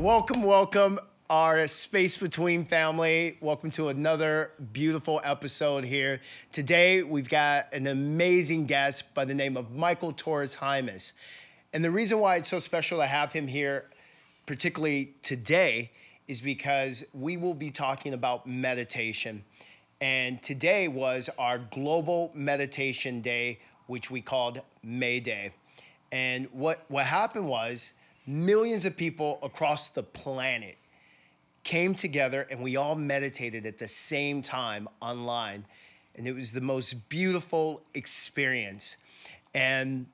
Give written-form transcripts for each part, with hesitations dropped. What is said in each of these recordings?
Welcome, our Space Between family. Welcome to another beautiful episode here. Today, we've got an amazing guest by the name of Michael Torres Jaimes. And the reason why it's so special to have him here, particularly today, is because we will be talking about meditation. And today was our Global Meditation Day, which we called May Day. And what happened was millions of people across the planet came together and we all meditated at the same time online. And it was the most beautiful experience. And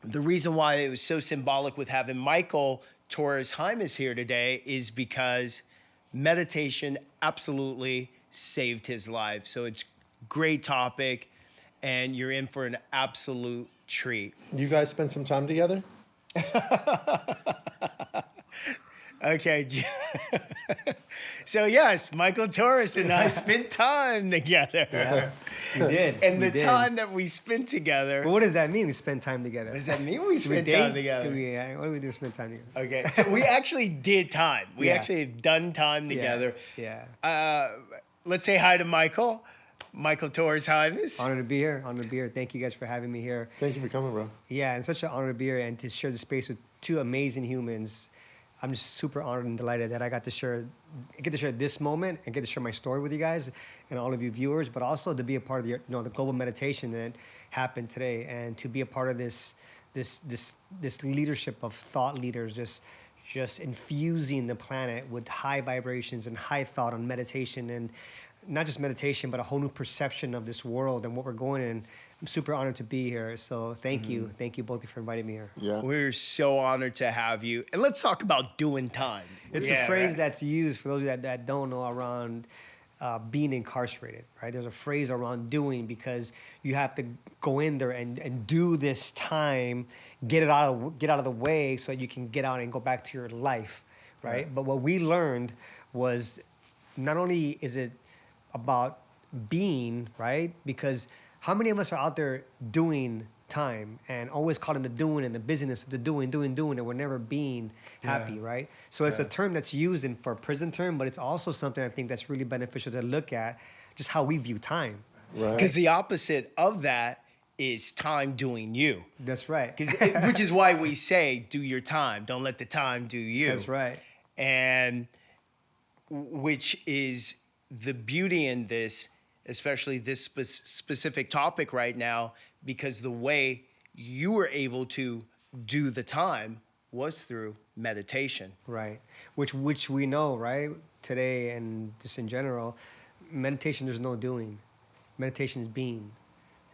the reason why it was so symbolic with having Michael Torres Jaimes here today is because meditation absolutely saved his life. So it's a great topic and you're in for an absolute treat. You guys spend some time together? Okay. So yes, Michael Torres and I spent time together. Yeah, we did. And the time that we spent together. But what does that mean, we spend time together? What does that mean we spent time together? What do we do spend time together? Okay, so we actually did time. We actually have done time together. Yeah. Let's say hi to Michael. Michael Torres Jaimes. Honored to be here. Honored to be here. Thank you guys for having me here. Thank you for coming, bro. Yeah, and such an honor to be here and to share the space with two amazing humans. I'm just super honored and delighted that I get to share this moment and get to share my story with you guys and all of you viewers, but also to be a part of the global meditation that happened today and to be a part of this leadership of thought leaders, just infusing the planet with high vibrations and high thought on meditation, and not just meditation, but a whole new perception of this world and what we're going in. I'm super honored to be here. So thank you. Thank you both for inviting me here. Yeah. We're so honored to have you. And let's talk about doing time. It's a phrase that's used for those that don't know around being incarcerated, right? There's a phrase around doing because you have to go in there and do this time, get out of the way so that you can get out and go back to your life, right? But what we learned was not only is it about being, right? Because how many of us are out there doing time and always caught in the doing and the busyness of the doing, and we're never being happy, right? So it's a term that's used for a prison term, but it's also something I think that's really beneficial to look at, just how we view time. Right. Because the opposite of that is time doing you. That's right. Which is why we say, do your time. Don't let the time do you. That's right. And which is the beauty in this, especially this specific topic right now, because the way you were able to do the time was through meditation. Right. Which we know, right? Today and just in general, meditation, there's no doing. Meditation is being,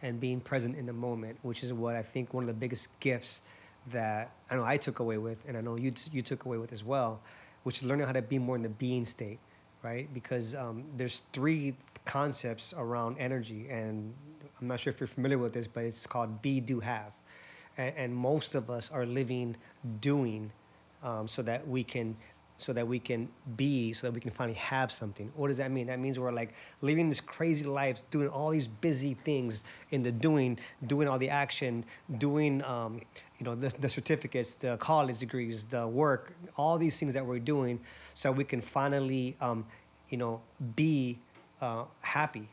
and being present in the moment, which is what I think one of the biggest gifts that I know I took away with, and I know you took away with as well, which is learning how to be more in the being state, right? Because there's three concepts around energy, and I'm not sure if you're familiar with this, but it's called be, do, have. And most of us are living doing so that we can be, so that we can finally have something. What does that mean? That means we're like living this crazy lives, doing all these busy things in the doing all the action, doing the certificates, the college degrees, the work, all these things that we're doing, so we can finally be happy,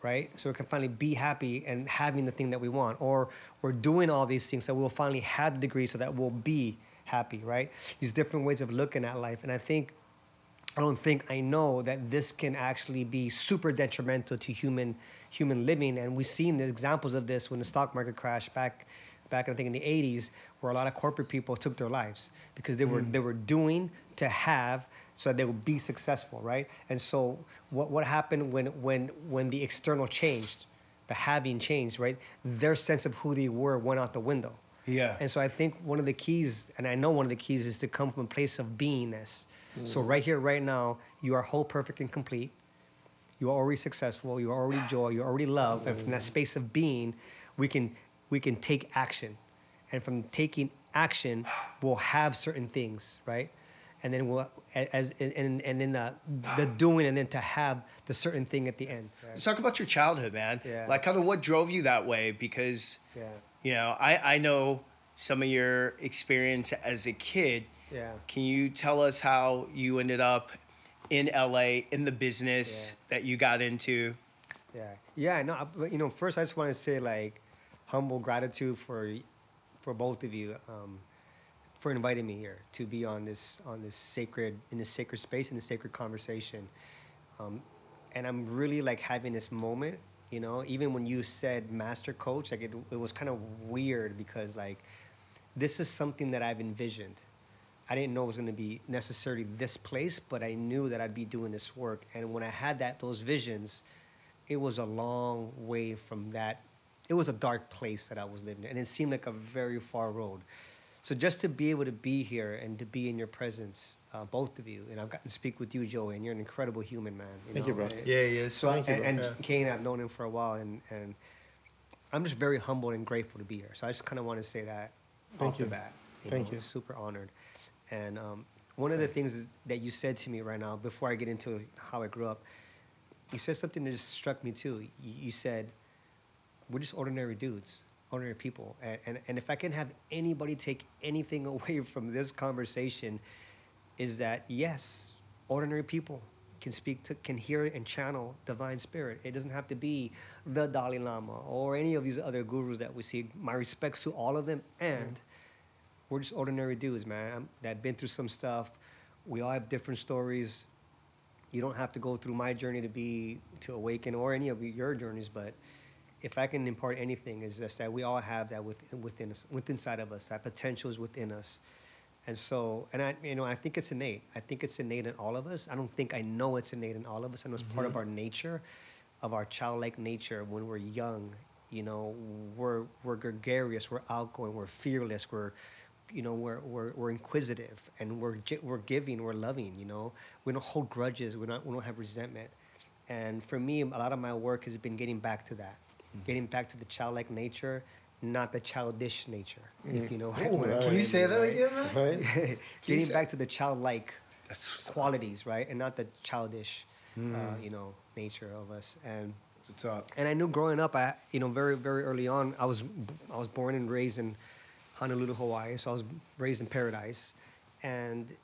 right? So we can finally be happy and having the thing that we want, or we're doing all these things so we'll finally have the degree so that we'll be happy, right? These different ways of looking at life. And I know that this can actually be super detrimental to human living. And we've seen the examples of this when the stock market crashed back I think in the 80s, where a lot of corporate people took their lives because they were doing to have so that they would be successful, right? And so what happened when the external changed, the having changed, right? Their sense of who they were went out the window. Yeah. And so I think one of the keys, and I know one of the keys, is to come from a place of beingness. So right here, right now, you are whole, perfect, and complete. You are already successful. You are already joy. You are already love. And from that space of being, we can take action. And from taking action, we'll have certain things, right? And then we'll, and then the doing, and then to have the certain thing at the end. Right? Let's talk about your childhood, man. Yeah. Like, kind of what drove you that way? Because, I know some of your experience as a kid, Yeah. Can you tell us how you ended up in LA in the business that you got into? Yeah, yeah. No, but, first I just want to say like humble gratitude for both of you for inviting me here to be on this sacred in this sacred space in this sacred conversation. Um, and I'm really like having this moment. Even when you said master coach, like it was kind of weird because like this is something that I've envisioned. I didn't know it was going to be necessarily this place, but I knew that I'd be doing this work. And when I had those visions, it was a long way from that. It was a dark place that I was living in, and it seemed like a very far road. So just to be able to be here and to be in your presence, both of you, and I've gotten to speak with you, Joey, and you're an incredible human, man. Thank you, bro. Yeah, yeah. So Thank you, bro. and Yeah. Kane, I've known him for a while, and I'm just very humbled and grateful to be here. So I just kind of want to say that Thank off you. the bat. Thank you. Super honored. And one of the things that you said to me right now, before I get into how I grew up, you said something that just struck me too. You said, we're just ordinary dudes, ordinary people. And if I can have anybody take anything away from this conversation, is that yes, ordinary people can hear and channel divine spirit. It doesn't have to be the Dalai Lama or any of these other gurus that we see. My respects to all of them, and we're just ordinary dudes, man, that been through some stuff. We all have different stories. You don't have to go through my journey to awaken or any of your journeys, but if I can impart anything, is just that we all have that within us, within inside of us. That potential is within us, and so, and I think it's innate. I think it's innate in all of us. I don't think I know it's innate in all of us. I know it's part of our nature, of our childlike nature. When we're young, we're gregarious, we're outgoing, we're fearless, we're inquisitive, and we're giving, we're loving. We don't hold grudges. We don't have resentment. And for me, a lot of my work has been getting back to that, getting back to the childlike nature, not the childish nature. If you know what, what I Can you mean, say that right? again, man? Right? Getting say- back to the childlike That's what's up. qualities, right, and not the childish, nature of us. What's up? And I knew growing up, very very early on, I was born and raised in Honolulu, Hawaii. So I was raised in paradise, and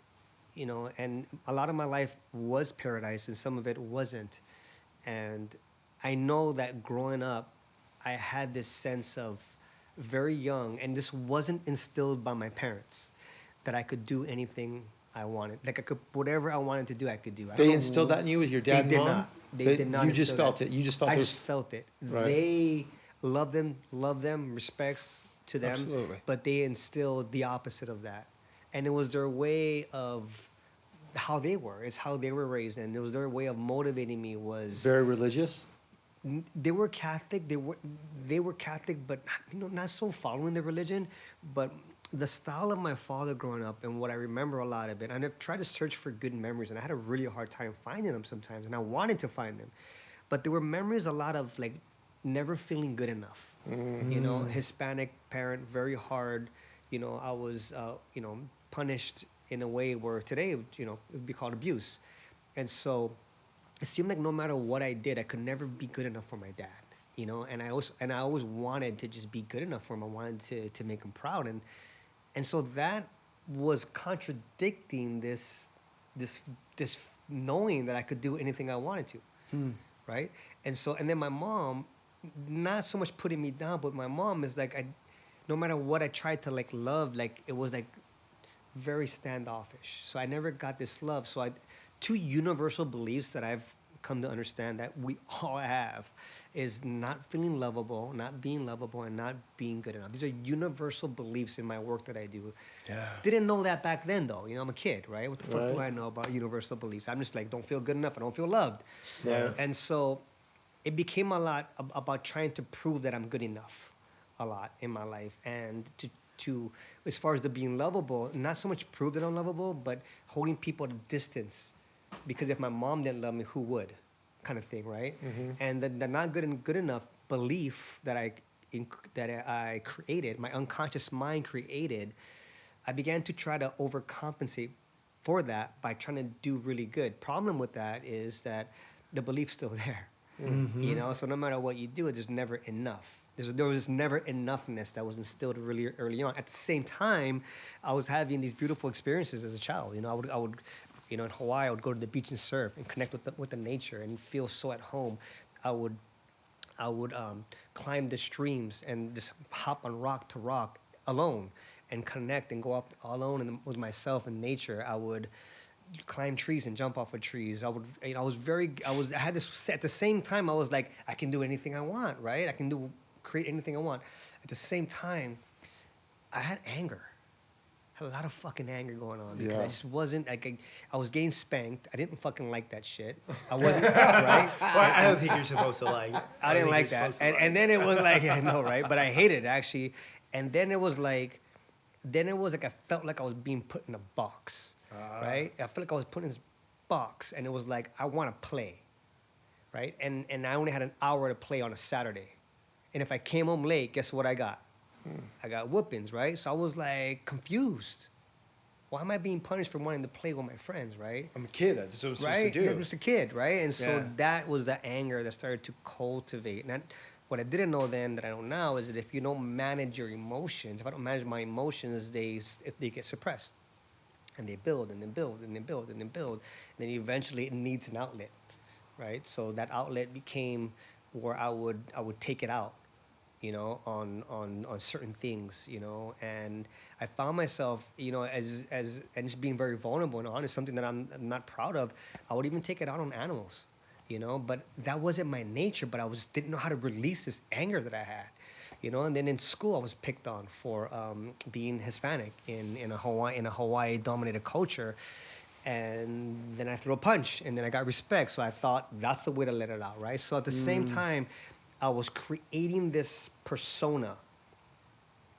and a lot of my life was paradise, and some of it wasn't. And I know that growing up, I had this sense of very young, and this wasn't instilled by my parents, that I could do anything I wanted. Like I could, whatever I wanted to do, I could do. I don't They know instilled that in you with your dad and They did mom? not. They did not. You just instill felt that. it. You just felt I those. just felt it. Right. They love them, respects to them. Absolutely. But they instilled the opposite of that, and it was their way of how they were. It's how they were raised, and it was their way of motivating me. Was Very religious? they were Catholic. They were Catholic, but not so following the religion. But the style of my father growing up, and what I remember a lot of it, and I've tried to search for good memories, and I had a really hard time finding them sometimes, and I wanted to find them, but there were memories, a lot of like never feeling good enough. Hispanic parent, very hard. I was punished in a way where today it would be called abuse, and so it seemed like no matter what I did, I could never be good enough for my dad. And I always wanted to just be good enough for him. I wanted to make him proud, and so that was contradicting this knowing that I could do anything I wanted to, right? And then my mom, not so much putting me down, but my mom is like, no matter what I tried to like love, like it was like very standoffish. So I never got this love. So two universal beliefs that I've come to understand that we all have is not feeling lovable, not being lovable, and not being good enough. These are universal beliefs in my work that I do. Yeah. Didn't know that back then, though. I'm a kid, right? What the fuck do Right. I know about universal beliefs? I'm just like, don't feel good enough. I don't feel loved. Yeah. And so it became a lot about trying to prove that I'm good enough a lot in my life. And to as far as the being lovable, not so much prove that I'm lovable, but holding people at a distance. Because if my mom didn't love me, who would? Kind of thing, right? And the not good enough belief that I created, my unconscious mind created, I began to try to overcompensate for that by trying to do really good. Problem with that is that the belief's still there. So no matter what you do, it's just never enough. There was never enoughness that was instilled really early on. At the same time, I was having these beautiful experiences as a child. I would, in Hawaii, I would go to the beach and surf and connect with the nature and feel so at home. I would, I would climb the streams and just hop on rock to rock alone and connect and go up alone with myself and nature. I would climb trees and jump off of trees. I had this, at the same time, I was like, I can do anything I want, right? I can create anything I want. At the same time, I had anger. I had a lot of fucking anger going on because I just wasn't, like, I was getting spanked. I didn't fucking like that shit. I wasn't, right? Well, I don't think you're supposed to like it. I didn't like that. And then it was like, yeah, I know, right? But I hated it, actually. And then it was like, I felt like I was being put in a box, right? I felt like I was put in this box, and it was like, I want to play, right? And I only had an hour to play on a Saturday. And if I came home late, guess what I got? I got whoopings, right? So I was like confused. Why am I being punished for wanting to play with my friends, right? I'm a kid. That's what I'm supposed Right? to do. I was a kid, right? And so Yeah. that was the anger that started to cultivate. And what I didn't know then that I know now is that if you don't manage your emotions, if I don't manage my emotions, they get suppressed. And they build and then build and then build and then build. And then eventually it needs an outlet, right? So that outlet became where I would take it out, on certain things, and I found myself, as and just being very vulnerable and honest, something that I'm not proud of. I would even take it out on animals, but that wasn't my nature, but didn't know how to release this anger that I had, and then in school I was picked on for being Hispanic in a Hawaii dominated culture. And then I threw a punch, and then I got respect. So I thought that's the way to let it out, right? So at the same time, I was creating this persona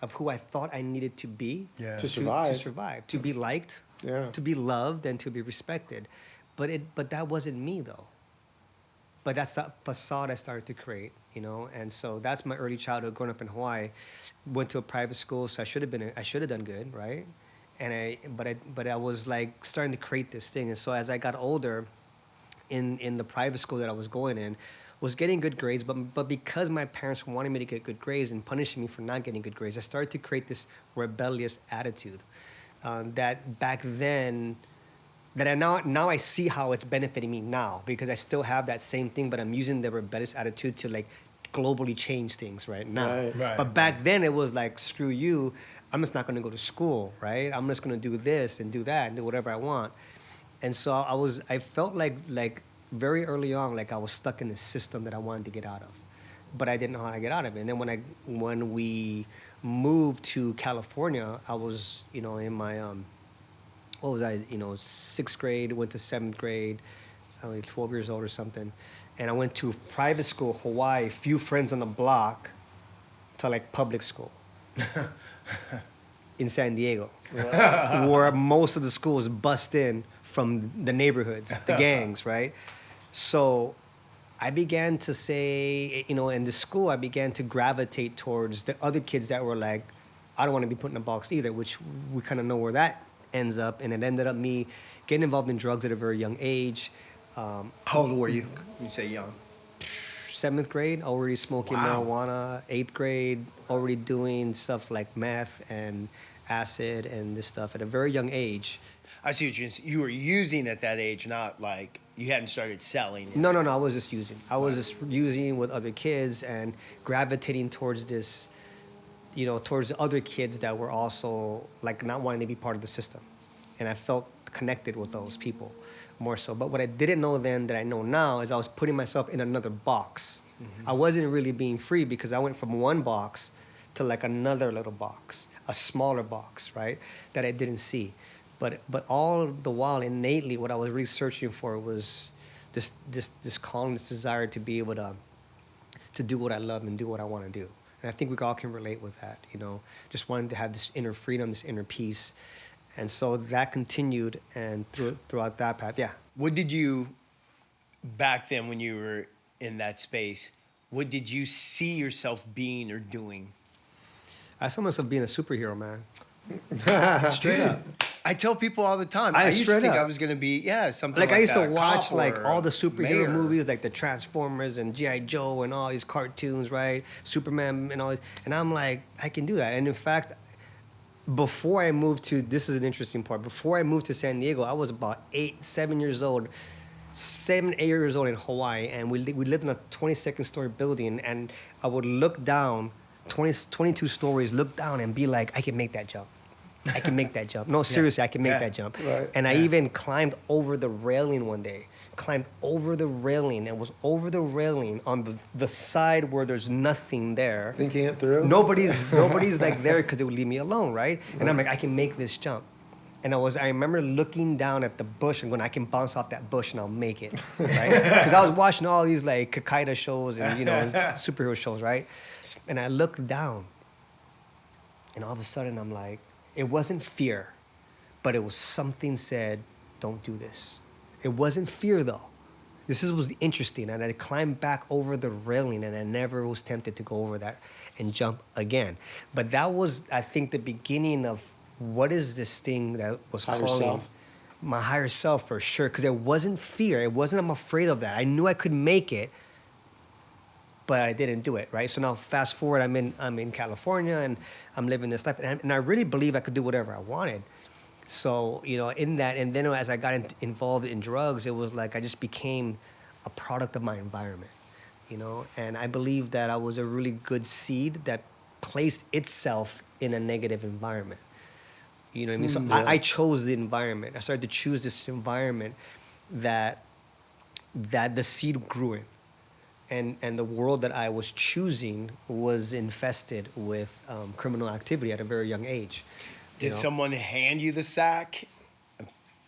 of who I thought I needed to be To survive. to be liked, to be loved, and to be respected. But that wasn't me, though. But that's that facade I started to create, And so that's my early childhood growing up in Hawaii. Went to a private school, so I should have done good, right? But I was like starting to create this thing. And so as I got older, in the private school that I was going in, was getting good grades, but because my parents wanted me to get good grades and punishing me for not getting good grades, I started to create this rebellious attitude that back then, that now I see how it's benefiting me now, because I still have that same thing, but I'm using the rebellious attitude to like globally change things right now. Right. But back then it was like, screw you, I'm just not going to go to school, right? I'm just going to do this and do that and do whatever I want. And so I felt like very early on, like I was stuck in this system that I wanted to get out of, but I didn't know how to get out of it. And then when we moved to California, I was, in my, what was I, 6th grade, went to 7th grade, I was 12 years old or something. And I went to private school, Hawaii, few friends on the block, to like public school in San Diego, where most of the schools bust in from the neighborhoods, the gangs, right? So I began to say, in the school, I began to gravitate towards the other kids that were like, I don't want to be put in a box either, which we kind of know where that ends up. And it ended up me getting involved in drugs at a very young age. How old were you when you say young? 7th grade, already smoking marijuana. 8th grade, already doing stuff like meth and acid and this stuff at a very young age. I see what you were using at that age, not like you hadn't started selling. No, I was just using. I was just using with other kids and gravitating towards this, towards other kids that were also like not wanting to be part of the system. And I felt connected with those people more so. But what I didn't know then that I know now is I was putting myself in another box. I wasn't really being free because I went from one box to like another little box, a smaller box, right, that I didn't see. But all the while, innately, what I was really searching for was this calling, this desire to be able to do what I love and do what I want to do. And I think we all can relate with that, just wanting to have this inner freedom, this inner peace. And so that continued, and throughout that path, yeah. What did you, back then when you were in that space, what did you see yourself being or doing? I saw myself being a superhero, man. Straight up. I tell people all the time. I I used to straight think up. I was gonna be something Like I used to a watch cop like or all the a superhero mayor. movies, like the Transformers and G.I. Joe and all these cartoons, right? Superman and all these. And I'm like, I can do that. And in fact, before I moved to, this is an interesting part. Before I moved to San Diego, I was about 7 years old, 7, 8 years old in Hawaii, and we lived in a 22nd story building, and I would look down, 22 stories, look down and be like, I can make that jump. I can make that jump. No, seriously, I can make that jump. Right. And I even climbed over the railing one day. Climbed over the railing and was over the railing on the side where there's nothing there. Thinking it through. Nobody's like there because it would leave me alone, right? And I'm like, I can make this jump. And I remember looking down at the bush and going, I can bounce off that bush and I'll make it, right? Because I was watching all these like Kakaida shows and superhero shows, right? And I looked down, and all of a sudden I'm like, it wasn't fear, but it was something said, don't do this. It wasn't fear though. This was interesting, and I climbed back over the railing, and I never was tempted to go over that and jump again. But that was, I think, the beginning of what is this thing that was Higher calling self. my higher self for sure. Because it wasn't fear. It wasn't I'm afraid of that. I knew I could make it, but I didn't do it, right? So now fast forward, I'm in California, and I'm living this life, and I really believe I could do whatever I wanted. So, in that, and then as I got involved in drugs, it was like I just became a product of my environment, and I believe that I was a really good seed that placed itself in a negative environment. You know what I mean? So I chose the environment. I started to choose this environment that the seed grew in. And the world that I was choosing was infested with criminal activity at a very young age. Did someone hand you the sack?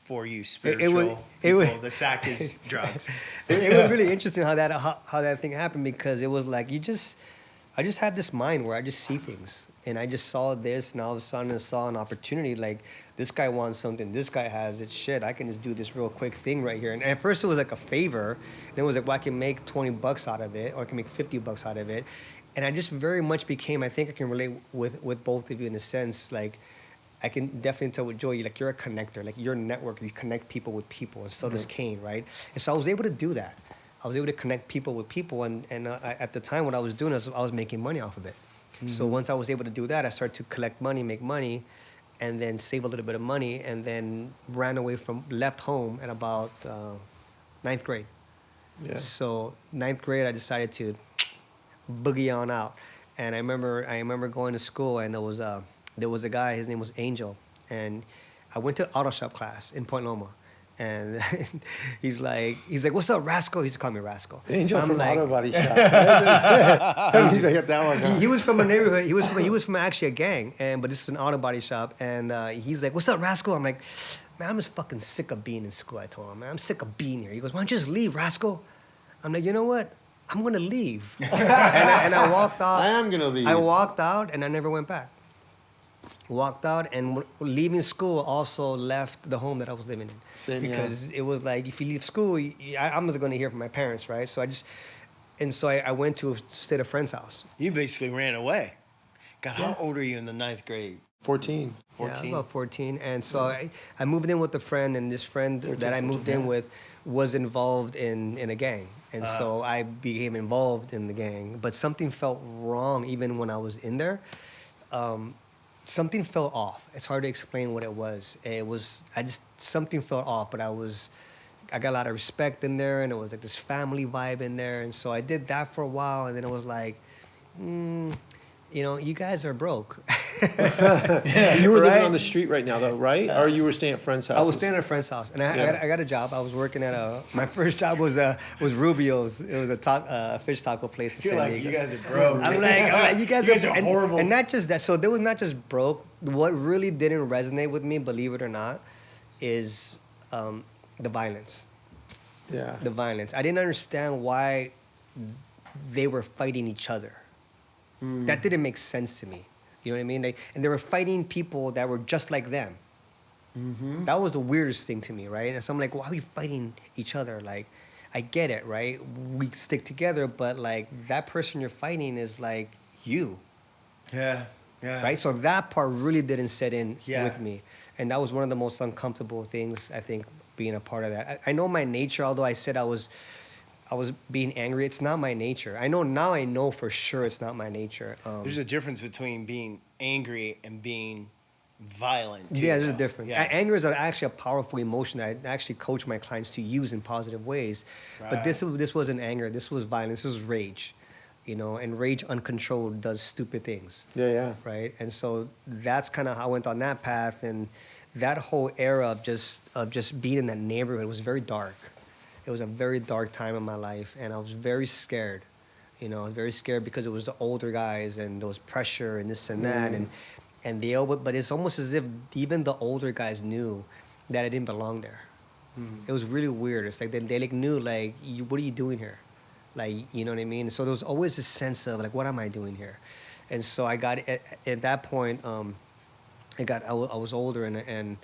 For you It spiritual was- people, the sack is drugs. It was really interesting how that thing happened, because it was like I just had this mind where I just see things, and I just saw this, and all of a sudden I saw an opportunity, like this guy wants something, this guy has it, shit, I can just do this real quick thing right here. And at first it was like a favor, and it was like, well, I can make $20 out of it, or I can make $50 out of it. And I just very much became, I think I can relate with both of you in a sense, like I can definitely tell with Joy, you're a connector, like you're a network, you connect people with people, and so does Kane, right? And so I was able to do that. I was able to connect people with people, and at the time what I was doing is I was making money off of it. Mm-hmm. So once I was able to do that, I started to collect money, make money, and then save a little bit of money, and then left home at about 9th grade. Yeah. So 9th grade, I decided to boogie on out. And I remember going to school, and there was a guy, his name was Angel, and I went to auto shop class in Point Loma. And he's like, what's up, Rascal? He used to call me Rascal. Angel I'm from like, Auto Body Shop. You got that one. Huh? he was from a neighborhood. He was from actually a gang, but this is an auto body shop. And he's like, "What's up, Rascal?" I'm like, "Man, I'm just fucking sick of being in school." I told him, "Man, I'm sick of being here." He goes, "Why don't you just leave, Rascal?" I'm like, "You know what? I'm gonna leave." and I walked out. I am gonna leave. I walked out, and I never went back. Walked out, and leaving school also left the home that I was living in. Same, because it was like, if you leave school, I'm just going to hear from my parents, right? So I went to stay at a friend's house. You basically ran away. God, how old are you in the 9th grade? 14. Yeah, I was about 14. And so I moved in with a friend, and this friend that I moved in with was involved in a gang. And so I became involved in the gang. But something felt wrong even when I was in there. Something felt off. It's hard to explain what it was. Something felt off, but I got a lot of respect in there, and it was like this family vibe in there. And so I did that for a while, and then it was like, you guys are broke. You were living Right? on the street right now, though, right? Or you were staying at friends' houses? I was staying at a friend's house, and I got a job. I was working at my first job was Rubio's. It was a fish taco place in You're San like, Diego. you guys are broke. I'm like, you guys are horrible. And not just that. So there was not just broke. What really didn't resonate with me, believe it or not, is the violence. Yeah. The violence. I didn't understand why they were fighting each other. That didn't make sense to me. You know what I mean? And they were fighting people that were just like them. Mm-hmm. That was the weirdest thing to me, right? And so I'm like, why are we fighting each other? Like, I get it, right? We stick together, but like that person you're fighting is like you. Yeah, yeah. Right? So that part really didn't set in Yeah. with me. And that was one of the most uncomfortable things, I think, being a part of that. I know my nature, although I said I was being angry, it's not my nature. I know for sure it's not my nature. There's a difference between being angry and being violent. Too, Yeah, there's a though. difference. Yeah. Anger is actually a powerful emotion that I actually coach my clients to use in positive ways. But this wasn't anger. This was violence. This was rage, and rage uncontrolled does stupid things. Yeah, yeah. Right. And so that's kind of how I went on that path. And that whole era of just being in that neighborhood was very dark. It was a very dark time in my life, and I was very scared. I was very scared because it was the older guys, and there was pressure and this and that, and but it's almost as if even the older guys knew that I didn't belong there. It was really weird. It's like they like knew, like, what are you doing here? Like, you know what I mean? So there was always this sense of like, what am I doing here? And so I got at that point, I was older, and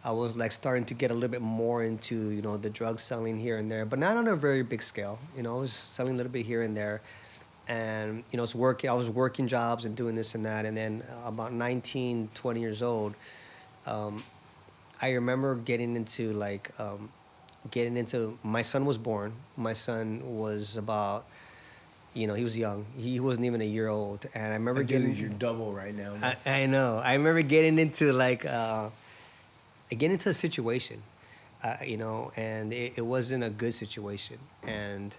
I was like starting to get a little bit more into the drug selling here and there, but not on a very big scale. I was selling a little bit here and there, and I was working jobs and doing this and that. And then about 19, 20 years old, I remember getting into my son was born. My son was about, he was young. He wasn't even a year old, and I remember getting you're double right now. I know. I remember getting into a situation, and it wasn't a good situation, and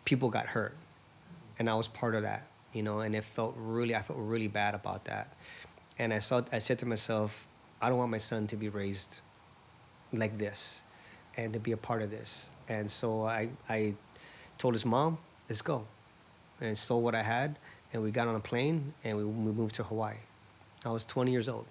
people got hurt, and I was part of that, and I felt really bad about that, and I said to myself, I don't want my son to be raised like this, and to be a part of this, and so I told his mom, let's go, and sold what I had, and we got on a plane, and we moved to Hawaii. I was 20 years old.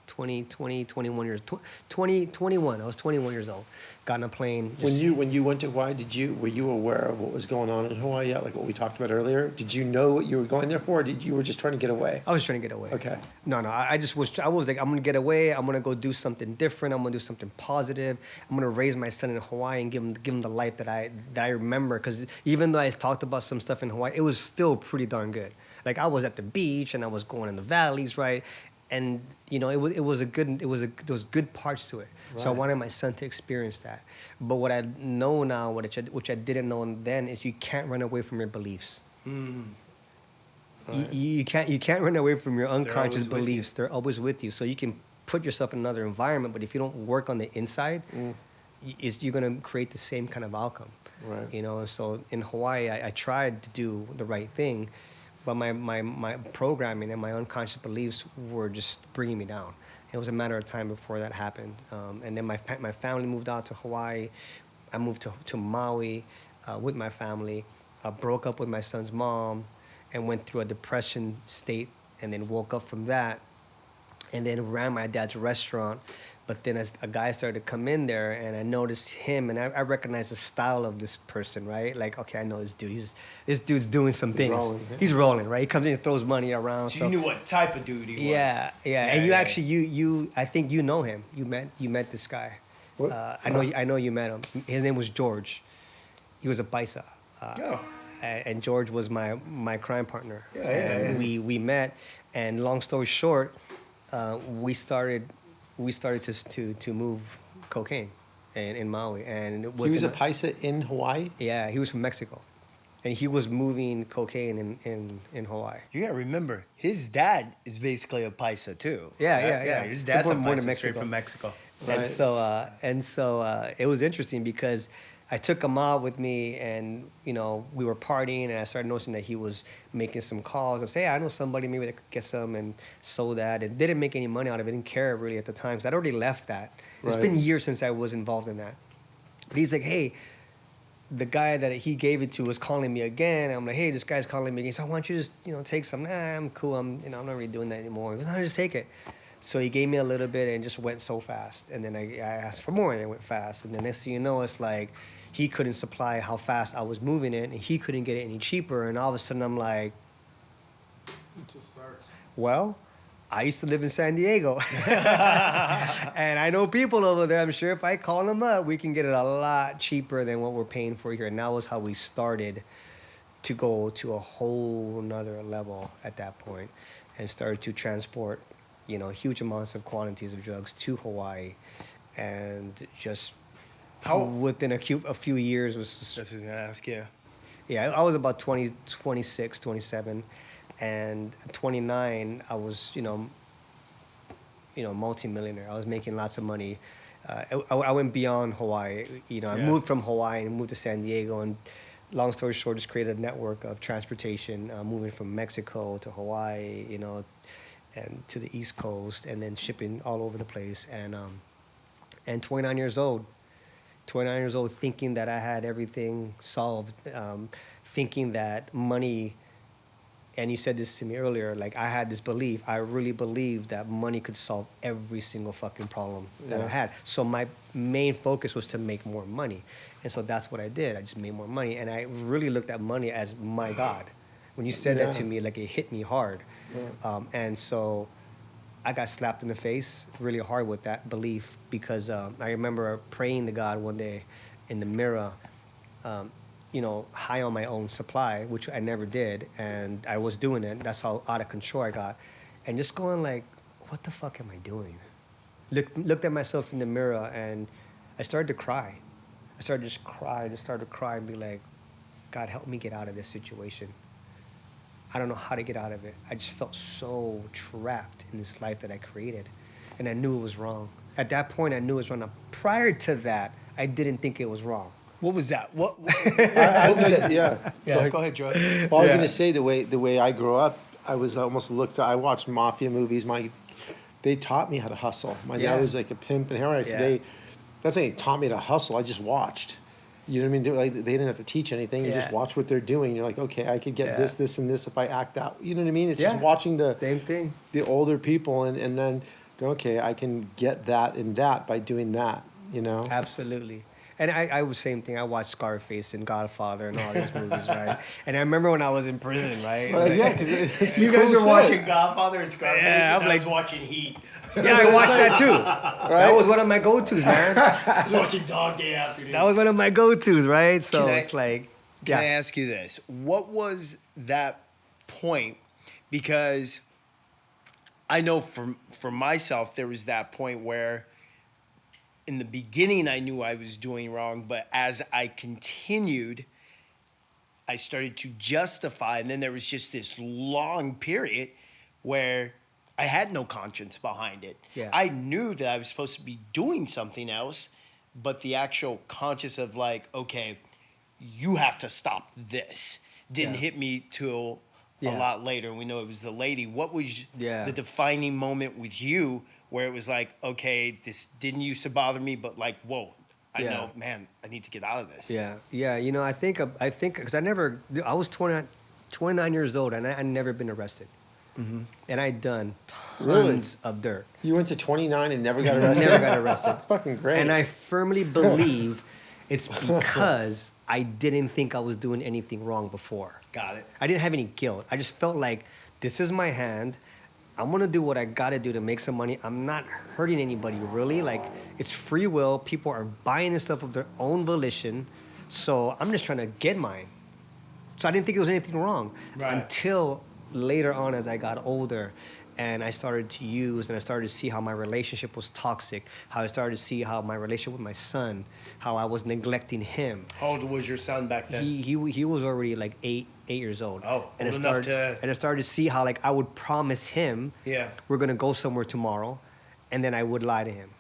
21 years, 21. I was 21 years old. Got on a plane. When you went to Hawaii, were you aware of what was going on in Hawaii yet, like what we talked about earlier? Did you know what you were going there for, or you were just trying to get away? I was trying to get away. Okay. No, I was like, I'm gonna get away. I'm gonna go do something different. I'm gonna do something positive. I'm gonna raise my son in Hawaii and give him the life that I remember. Because even though I talked about some stuff in Hawaii, it was still pretty darn good. Like, I was at the beach and I was going in the valleys, right? And there was good parts to it. Right. So I wanted my son to experience that. But what I know now, which I didn't know then, is you can't run away from your beliefs. Right. You can't run away from your unconscious beliefs. They're always with you. So you can put yourself in another environment, but if you don't work on the inside, you're going to create the same kind of outcome. Right. So in Hawaii, I tried to do the right thing, but my programming and my unconscious beliefs were just bringing me down. It was a matter of time before that happened. And then my family moved out to Hawaii. I moved to Maui with my family. I broke up with my son's mom and went through a depression state, and then woke up from that, and then ran my dad's restaurant. But then as a guy started to come in there, and I noticed him, and I recognized the style of this person, right? Like, okay, I know this dude. This dude's doing some things. He's rolling, right? He comes in and throws money around. So you knew what type of dude he was. Yeah. And you I think you know him. You met this guy. I know you met him. His name was George. He was a paisa. And George was my crime partner. And we met, and long story short, we started to move cocaine in Maui. And he was a paisa in Hawaii? Yeah, he was from Mexico. And he was moving cocaine in Hawaii. You gotta remember, his dad is basically a paisa too. Yeah. His dad's a paisa straight from Mexico. Right. And so it was interesting because I took him out with me, and we were partying, and I started noticing that he was making some calls. I said, hey, I know somebody, maybe they could get some, and sold that. And didn't make any money out of it. Didn't care really at the time, because I'd already left that. It's been years since I was involved in that. But he's like, hey, the guy that he gave it to was calling me again. And I'm like, hey, this guy's calling me again. So why don't you just take some? Nah, I'm cool. I'm not really doing that anymore. He goes, no, just take it. So he gave me a little bit, and it just went so fast. And then I asked for more, and it went fast. And then next thing you know, it's like he couldn't supply how fast I was moving it, and he couldn't get it any cheaper. And all of a sudden, I'm like, it just starts. Well, I used to live in San Diego, and I know people over there. I'm sure if I call them up, we can get it a lot cheaper than what we're paying for here. And that was how we started to go to a whole nother level at that point, and started to transport huge amounts of quantities of drugs to Hawaii, and just How? within a few years was That's what I was gonna ask you. yeah, I was about 20, 26, 27, and 29, I was, multimillionaire. I was making lots of money. I went beyond Hawaii. I Yeah. moved from Hawaii and moved to San Diego, and long story short, just created a network of transportation, moving from Mexico to Hawaii, and to the East Coast, and then shipping all over the place. And 29 years old. 29 years old, thinking that I had everything solved, thinking that money, and you said this to me earlier, like I had this belief, I really believed that money could solve every single fucking problem that I had. So my main focus was to make more money. And so that's what I did. I just made more money. And I really looked at money as my God. When you said that to me, like it hit me hard. And so I got slapped in the face really hard with that belief, because I remember praying to God one day in the mirror, high on my own supply, which I never did, and I was doing it. That's how out of control I got, and just going like, "What the fuck am I doing?" Looked at myself in the mirror, and I started to cry. I started to just cry. I just started to cry and be like, "God, help me get out of this situation. I don't know how to get out of it." I just felt so trapped in this life that I created, and I knew it was wrong. At that point, I knew it was wrong. Now, prior to that, I didn't think it was wrong. What was that? What was that? Yeah. Yeah, go ahead, Joe. Well, I was going to say the way I grew up, I was almost looked. I watched mafia movies. They taught me how to hustle. My dad was like a pimp and heroin. I said that's like they taught me to hustle. I just watched. You know what I mean? Like, they didn't have to teach anything. You just watch what they're doing. You're like, okay, I could get this, this, and this if I act out. You know what I mean? It's just watching the Same thing. the older people and then go, okay, I can get that and that by doing that. Absolutely. And I was same thing. I watched Scarface and Godfather and all these movies, right? And I remember when I was in prison, right? Because You guys are watching Godfather and Scarface, Yeah, and I'm I like- was watching Heat. Yeah, I watched that too. That was one of my go-tos, man. I was watching Dog Day Afternoon. That was one of my go-tos, right? So Can I- it's like, Can I ask you this? What was that point? Because I know for myself, there was that point where in the beginning I knew I was doing wrong, but as I continued, I started to justify, and then there was just this long period where I had no conscience behind it. Yeah. I knew that I was supposed to be doing something else, but the actual conscious of like, okay, you have to stop this didn't hit me till a lot later. We know it was the lady. What was the defining moment with you where it was like, okay, this didn't used to bother me, but like, whoa, I know, man, I need to get out of this. Yeah. I think because I was 29 years old, and I'd never been arrested. Mm-hmm. And I'd done tons of dirt. You went to 29 and never got arrested? Never got arrested. That's fucking great. And I firmly believe it's because I didn't think I was doing anything wrong before. Got it. I didn't have any guilt. I just felt like this is my hand. I'm gonna do what I gotta do to make some money. I'm not hurting anybody really. Like, it's free will. People are buying this stuff of their own volition. So I'm just trying to get mine. So I didn't think there was anything wrong until later on, as I got older, and I started to use, and I started to see how my relationship was toxic, how I started to see how my relationship with my son, how I was neglecting him. How old was your son back then? He was already like eight years old. Oh, and old I enough started, to... And I started to see how like I would promise him, we're gonna go somewhere tomorrow, and then I would lie to him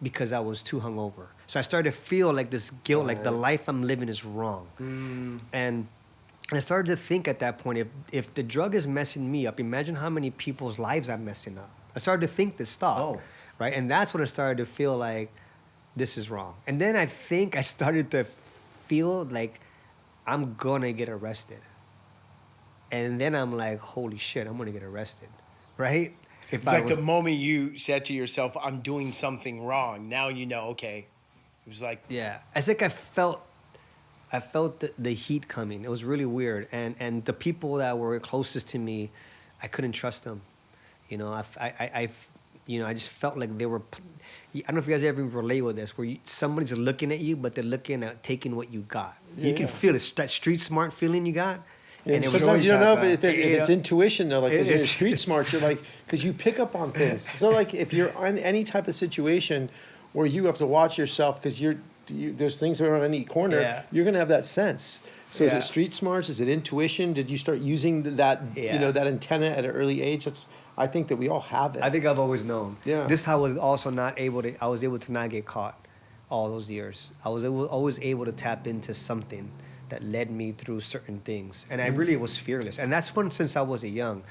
because I was too hungover. So I started to feel like this guilt, like the life I'm living is wrong. And I started to think at that point, if the drug is messing me up, imagine how many people's lives I'm messing up. I started to think this thought, right? And that's when I started to feel like this is wrong. And then I think I started to feel like I'm gonna get arrested. And then I'm like, holy shit, I'm gonna get arrested, right? It's like the moment you said to yourself, I'm doing something wrong. Now you know, okay. It was like... Yeah, it's like I felt the heat coming. It was really weird. And the people that were closest to me, I couldn't trust them. I just felt like they were... I don't know if you guys ever relate with this, where somebody's looking at you, but they're looking at taking what you got. You can feel it, that street smart feeling you got. Yeah, And it was sometimes always you don't know, that but bad. if it's intuition, though, like It because you're is. street smart, you're like, because you pick up on things. So like if you're in any type of situation where you have to watch yourself because there's things around any corner, Yeah. you're gonna have that sense. So is Yeah. it street smarts? Is it intuition? Did you start using that Yeah. that antenna at an early age? I think that we all have it. I think I've always known. Yeah. This I was also not able to. I was able to not get caught all those years. I was always able to tap into something that led me through certain things, and I really was fearless. And that's when since I was young,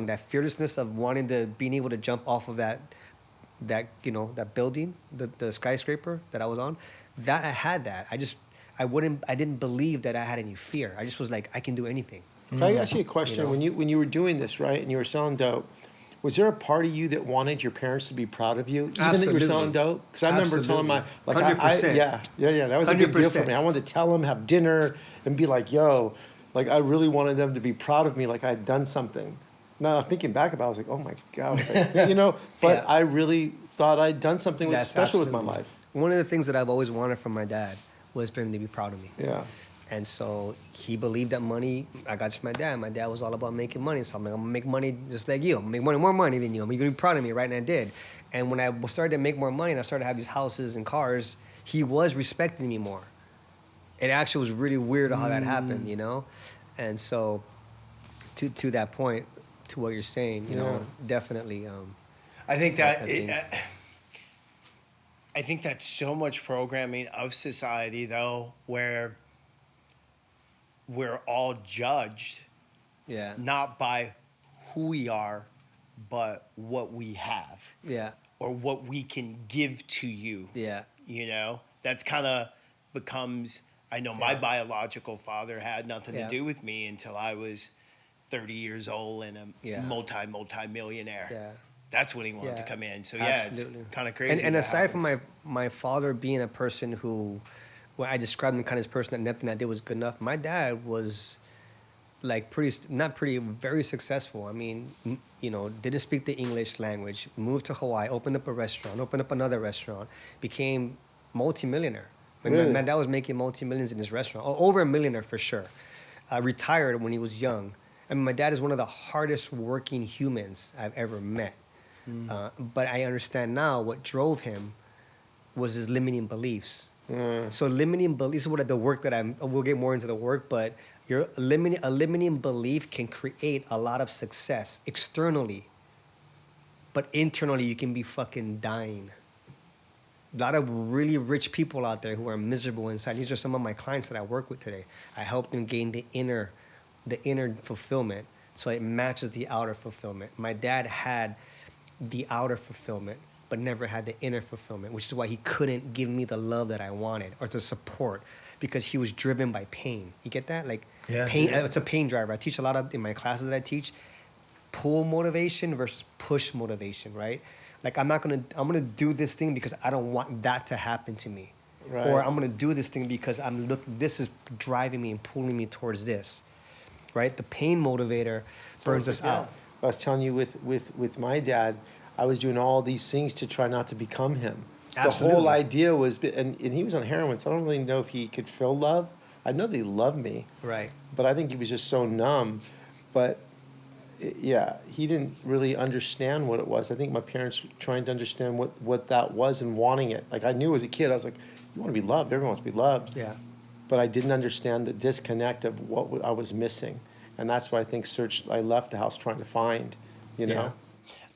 that fearlessness of wanting to being able to jump off of that that building, the skyscraper that I was on, that I had that. I didn't believe that I had any fear. I just was like, I can do anything. Can I ask you a question? You know? When you were doing this, right, and you were selling dope, was there a part of you that wanted your parents to be proud of you, even that you were Absolutely. selling dope? Because I remember telling my 100%. yeah, that was a big deal for 100%. me. I wanted to tell them, have dinner, and be like, yo, like I really wanted them to be proud of me, like I had done something. Now thinking back about it, I was like, oh my god, but Yeah. I really thought I'd done something That's special with my absolutely- life. One of the things that I've always wanted from my dad was for him to be proud of me. Yeah. And so he believed that money, I got to my dad. My dad was all about making money. So I'm like, I'm gonna make money just like you. I'm gonna make money, more money than you. You're gonna be proud of me, right? And I did. And when I started to make more money and I started to have these houses and cars, he was respecting me more. It actually was really weird how that happened, And so to that point, to what you're saying, definitely. I think I that think- I think that's so much programming of society, though, where we're all judged Yeah. not by who we are, but what we have Yeah. or what we can give to you. Yeah. That's kind of becomes. I know my Yeah. biological father had nothing Yeah. to do with me until I was 30 years old and a Yeah. multi-millionaire. Yeah. That's when he wanted to Yeah, come in. So absolutely. it's kind of crazy. And that aside from happens. my father being a person who, when I described him kind of this person that nothing I did was good enough, my dad was like very successful. I mean, didn't speak the English language, moved to Hawaii, opened up a restaurant, opened up another restaurant, became multimillionaire. I mean, Really? my dad was making multi-millions in his restaurant, over a millionaire for sure. Retired when he was young. I mean, my dad is one of the hardest working humans I've ever met. But I understand now what drove him was his limiting beliefs. So limiting beliefs is what the work that we'll get more into the work, but a limiting belief can create a lot of success externally, but internally you can be fucking dying. A lot of really rich people out there who are miserable inside. These are some of my clients that I work with today. I help them gain the inner fulfillment so it matches the outer fulfillment. My dad had the outer fulfillment, but never had the inner fulfillment, which is why he couldn't give me the love that I wanted or to support, because he was driven by pain. You get that? Like pain. It's a pain driver. I teach a lot of in my classes that I teach, pull motivation versus push motivation, right? Like I'm gonna do this thing because I don't want that to happen to me, Right. or I'm gonna do this thing because this is driving me and pulling me towards this, right? The pain motivator burns us out. I was telling you with my dad, I was doing all these things to try not to become him. The Absolutely. whole idea was, and he was on heroin, so I don't really know if he could feel love. I know that he loved me, Right. but I think he was just so numb. But he didn't really understand what it was. I think my parents were trying to understand what that was and wanting it. Like I knew as a kid, I was like, you want to be loved. Everyone wants to be loved. Yeah. But I didn't understand the disconnect of what I was missing. And that's why I think I left the house trying to find, Yeah.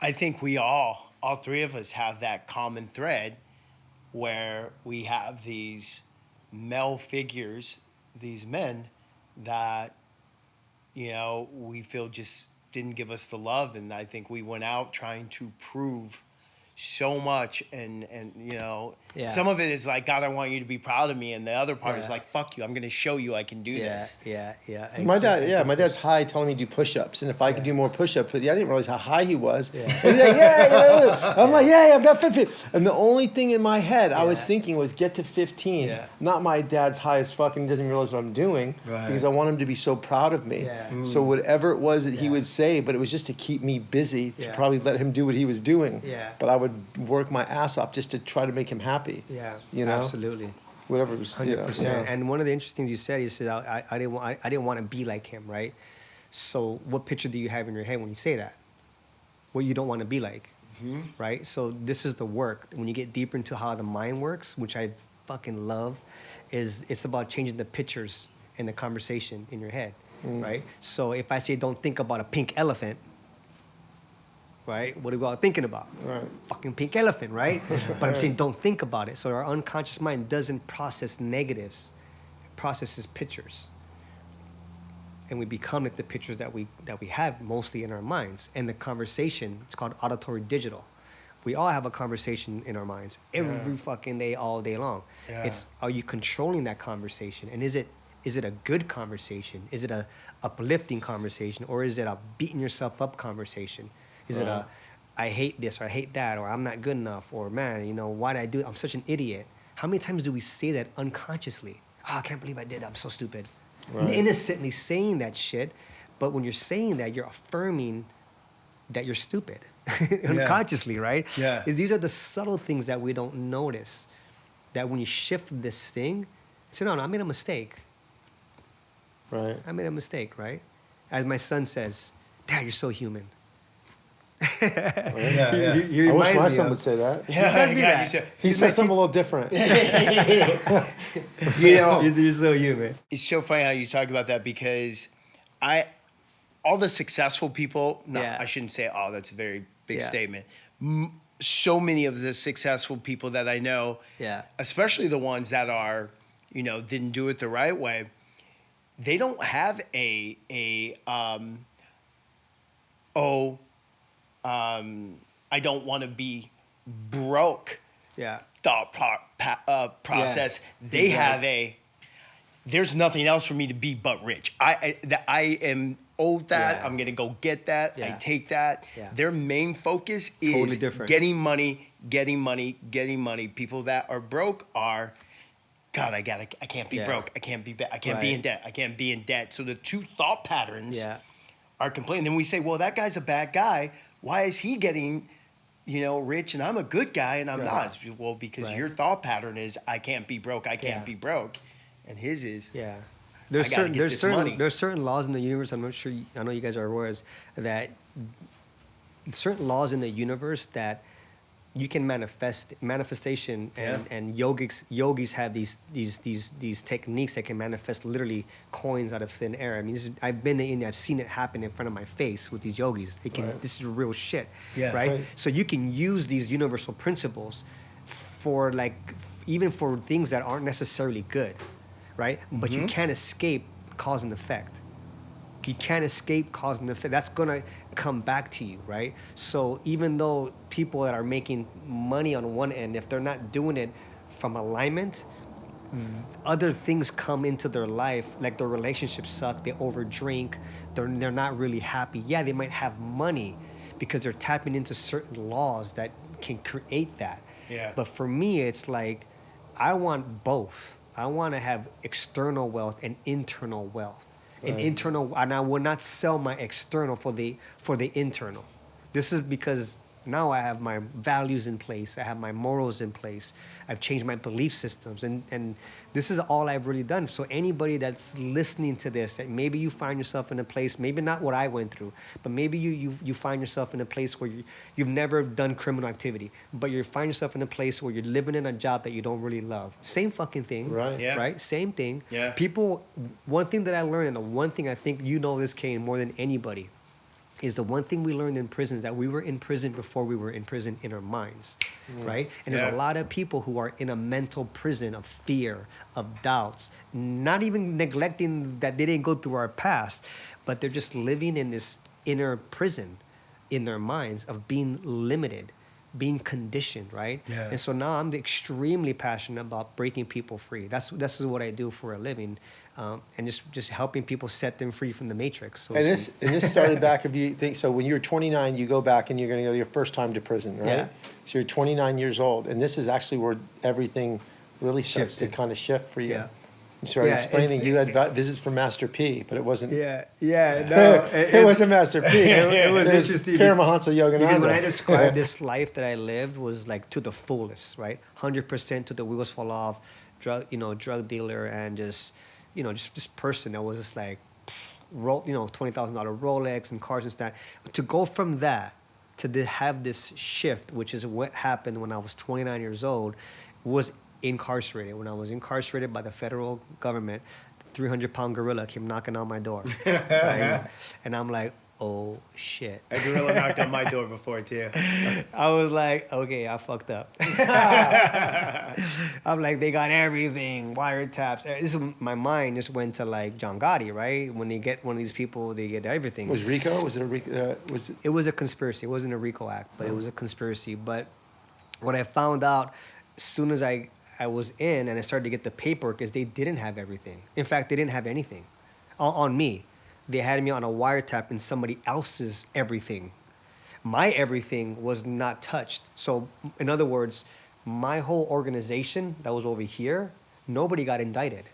I think we all three of us have that common thread where we have these male figures, these men that, we feel just didn't give us the love. And I think we went out trying to prove so much and Yeah. some of it is like, God, I want you to be proud of me, and the other part is Yeah. like, fuck you, I'm gonna show you I can do this. Yeah. My dad's high telling me to do push-ups, and if I could do more push-ups, but I didn't realize how high he was. Yeah. And he's like, yeah. I'm like, yeah, I've got 15. And the only thing in my head I was Yeah. thinking was get to 15. Yeah. Not my dad's high as fucking doesn't realize what I'm doing, Right. because I want him to be so proud of me. Yeah. So whatever it was that he Yeah. would say, but it was just to keep me busy, to Yeah. probably let him do what he was doing. Yeah. But I would work my ass off just to try to make him happy. Yeah. You know? Absolutely. whatever was, 100%. yeah. And one of the interesting things you said, I didn't want to be like him, right? So what picture do you have in your head when you say that? What you don't want to be like, right? So this is the work. When you get deeper into how the mind works, which I fucking love, it's about changing the pictures in the conversation in your head, right? So if I say don't think about a pink elephant, right? What are we all thinking about? Right. Fucking pink elephant, right? But I'm saying don't think about it. So our unconscious mind doesn't process negatives, it processes pictures. And we become like the pictures that we have mostly in our minds. And the conversation, it's called auditory digital. We all have a conversation in our minds every fucking day, all day long. Yeah. It's, are you controlling that conversation? And is it a good conversation? Is it a uplifting conversation? Or is it a beating yourself up conversation? Is it a, I hate this or I hate that or I'm not good enough or man, why did I do it? I'm such an idiot. How many times do we say that unconsciously? Oh, I can't believe I did that. I'm so stupid. Right. Innocently saying that shit, but when you're saying that, you're affirming that you're stupid unconsciously, right? Yeah. These are the subtle things that we don't notice. That when you shift this thing, say, no, I made a mistake. Right. I made a mistake, right? As my son says, Dad, you're so human. Yeah. He I wish reminds my me son of- would say that. Yeah, does me yeah, that. you said- He says something a little different. You're so human. It's so funny how you talk about that because all the successful people, no, Yeah. I shouldn't say all, that's a very big Yeah. statement. So many of the successful people that I know, Yeah. especially the ones that are, didn't do it the right way, they don't have I don't want to be broke Yeah. thought process. They have there's nothing else for me to be but rich. I am owed that. Yeah. I'm gonna go get that. I Yeah. take that. Yeah. Their main focus is Totally different. getting money. People that are broke are, God, I can't be Yeah. broke. I can't be I can't be Right. in debt. I can't be in debt. So the two thought patterns Yeah. are complaining. Then we say, well, that guy's a bad guy. Why is he getting, rich and I'm a good guy and I'm not? Well, because Right. your thought pattern is I can't be broke. I can't Yeah. be broke, and his is Yeah. I gotta get this money. There's certain laws in the universe. I'm not sure. I know you guys are aware is that certain laws in the universe that you can manifestation and yogis have these techniques that can manifest literally coins out of thin air. I mean, I've been to India, I've seen it happen in front of my face with these yogis. They can. Right. This is real shit, Yeah. right? Right. So you can use these universal principles for even for things that aren't necessarily good, right? But you can't escape cause and effect. You can't escape cause and effect. That's gonna come back to you, right? So even though people that are making money on one end, if they're not doing it from alignment, other things come into their life, like their relationships suck, they overdrink, they're not really happy. Yeah, they might have money because they're tapping into certain laws that can create that. Yeah. But for me, it's like I want both. I want to have external wealth and internal wealth. And internal, and I will not sell my external for the internal. This is because now I have my values in place. I have my morals in place. I've changed my belief systems, and this is all I've really done. So anybody that's listening to this, that maybe you find yourself in a place, maybe not what I went through, but maybe you find yourself in a place where you've never done criminal activity, but you find yourself in a place where you're living in a job that you don't really love. Same fucking thing, Right. Yeah. right? Same thing. Yeah. People, one thing that I learned, and the one thing I think this, Kane, more than anybody, is the one thing we learned in prison is that we were in prison before we were in prison in our minds, right? And there's Yeah. a lot of people who are in a mental prison of fear, of doubts, not even neglecting that they didn't go through our past, but they're just living in this inner prison in their minds of being limited, being conditioned, right? Yeah. And so now I'm extremely passionate about breaking people free. This is what I do for a living, and just helping people set them free from the matrix. So And it's- this started back, if you think, so when you were 29, you go back and you're going to go your first time to prison, right? Yeah. So you're 29 years old, and this is actually where everything really starts to Shifted. kind of shift for you. Yeah. You started Yeah, explaining it's- you had visits from Master P, but it wasn't. Yeah, no, it wasn't Master P. it was It was interesting Paramahansa Yogananda. because when I described this life that I lived was like to the fullest, right? 100% to the wheels fall off, drug dealer and just person that was just like, $20,000 Rolex and cars and stuff. To go from that to have this shift, which is what happened when I was 29 years old, was incarcerated. When I was incarcerated by the federal government, the 300-pound gorilla came knocking on my door. Right? And I'm like, oh, shit. A gorilla knocked on my door before, too. I was like, okay, I fucked up. I'm like, they got everything, wiretaps. My mind just went to like John Gotti, right? When they get one of these people, they get everything. Was RICO? Was it a RICO? It was a conspiracy. It wasn't a RICO act, but it was a conspiracy. But what I found out as soon as I was in and I started to get the paperwork is they didn't have everything. In fact, they didn't have anything on me. They had me on a wiretap in somebody else's everything. My everything was not touched. So, in other words, my whole organization that was over here, nobody got indicted,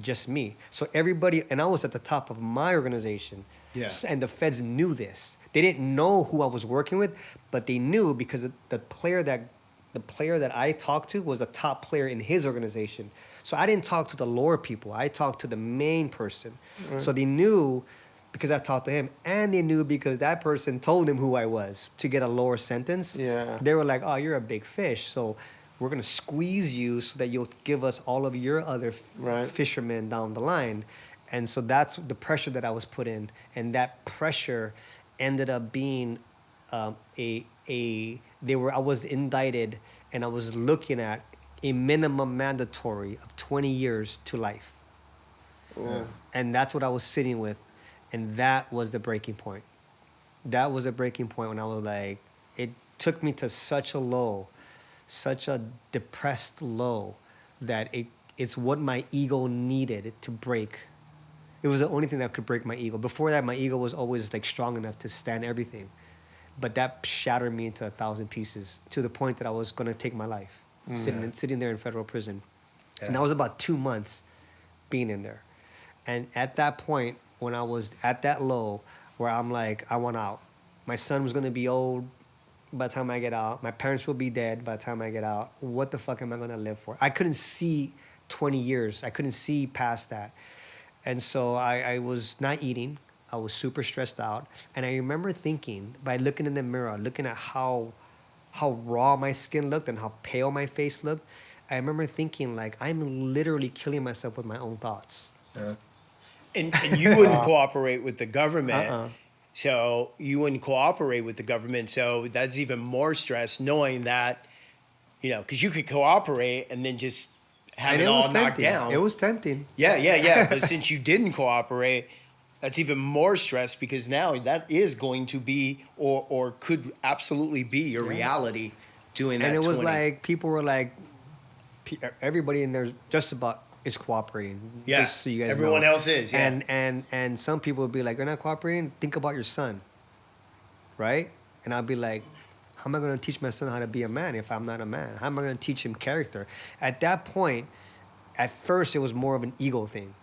just me. So everybody, and I was at the top of my organization. Yeah. And the feds knew this. They didn't know who I was working with, but they knew because the player that I talked to was a top player in his organization. So I didn't talk to the lower people. I talked to the main person. Right. So they knew because I talked to him, and they knew because that person told him who I was to get a lower sentence. Yeah. They were like, oh, you're a big fish, so we're going to squeeze you so that you'll give us all of your other fishermen down the line. And so that's the pressure that I was put in. And that pressure ended up being I was indicted, and I was looking at a minimum mandatory of 20 years to life. Yeah. And that's what I was sitting with. And that was the breaking point. That was a breaking point when I was like, it took me to such a low, such a depressed low, that it's what my ego needed to break. It was the only thing that could break my ego. Before that, my ego was always like strong enough to stand everything. But that shattered me into 1,000 pieces to the point that I was going to take my life. Sitting there in federal prison. Yeah. And that was about 2 months being in there. And at that point, when I was at that low, where I'm like, I want out. My son was going to be old by the time I get out. My parents will be dead by the time I get out. What the fuck am I going to live for? I couldn't see 20 years. I couldn't see past that. And so I was not eating. I was super stressed out. And I remember thinking, by looking in the mirror, looking at how raw my skin looked and how pale my face looked, I remember thinking, like, I'm literally killing myself with my own thoughts. Yeah. And you wouldn't cooperate with the government. So you wouldn't cooperate with the government. So that's even more stress, knowing that, because you could cooperate and then just have it all knocked down. It was tempting. Yeah. But since you didn't cooperate, that's even more stress, because now that is going to be or could absolutely be your reality doing that. And it was like, people were like, everybody in there just about is cooperating. Yeah, just so you guys everyone know. else is. Yeah. And some people would be like, you're not cooperating? Think about your son, right? And I'd be like, how am I going to teach my son how to be a man if I'm not a man? How am I going to teach him character? At that point, at first, it was more of an ego thing.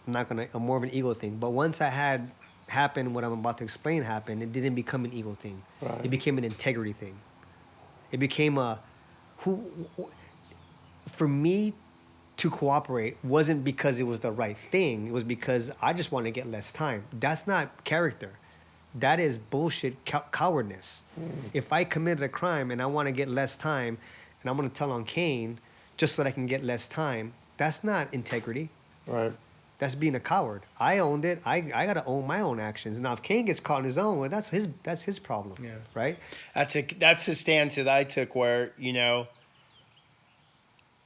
More of an ego thing. But once I had happened, what I'm about to explain happened, it didn't become an ego thing. Right. It became an integrity thing. It became for me to cooperate wasn't because it was the right thing. It was because I just want to get less time. That's not character. That is bullshit cowardness. If I committed a crime and I want to get less time, and I'm going to tell on Kane just so that I can get less time, that's not integrity. Right. That's being a coward. I owned it. I got to own my own actions. Now, if Kane gets caught on his own, well, that's his problem. Yeah. Right? That's a stance that I took where,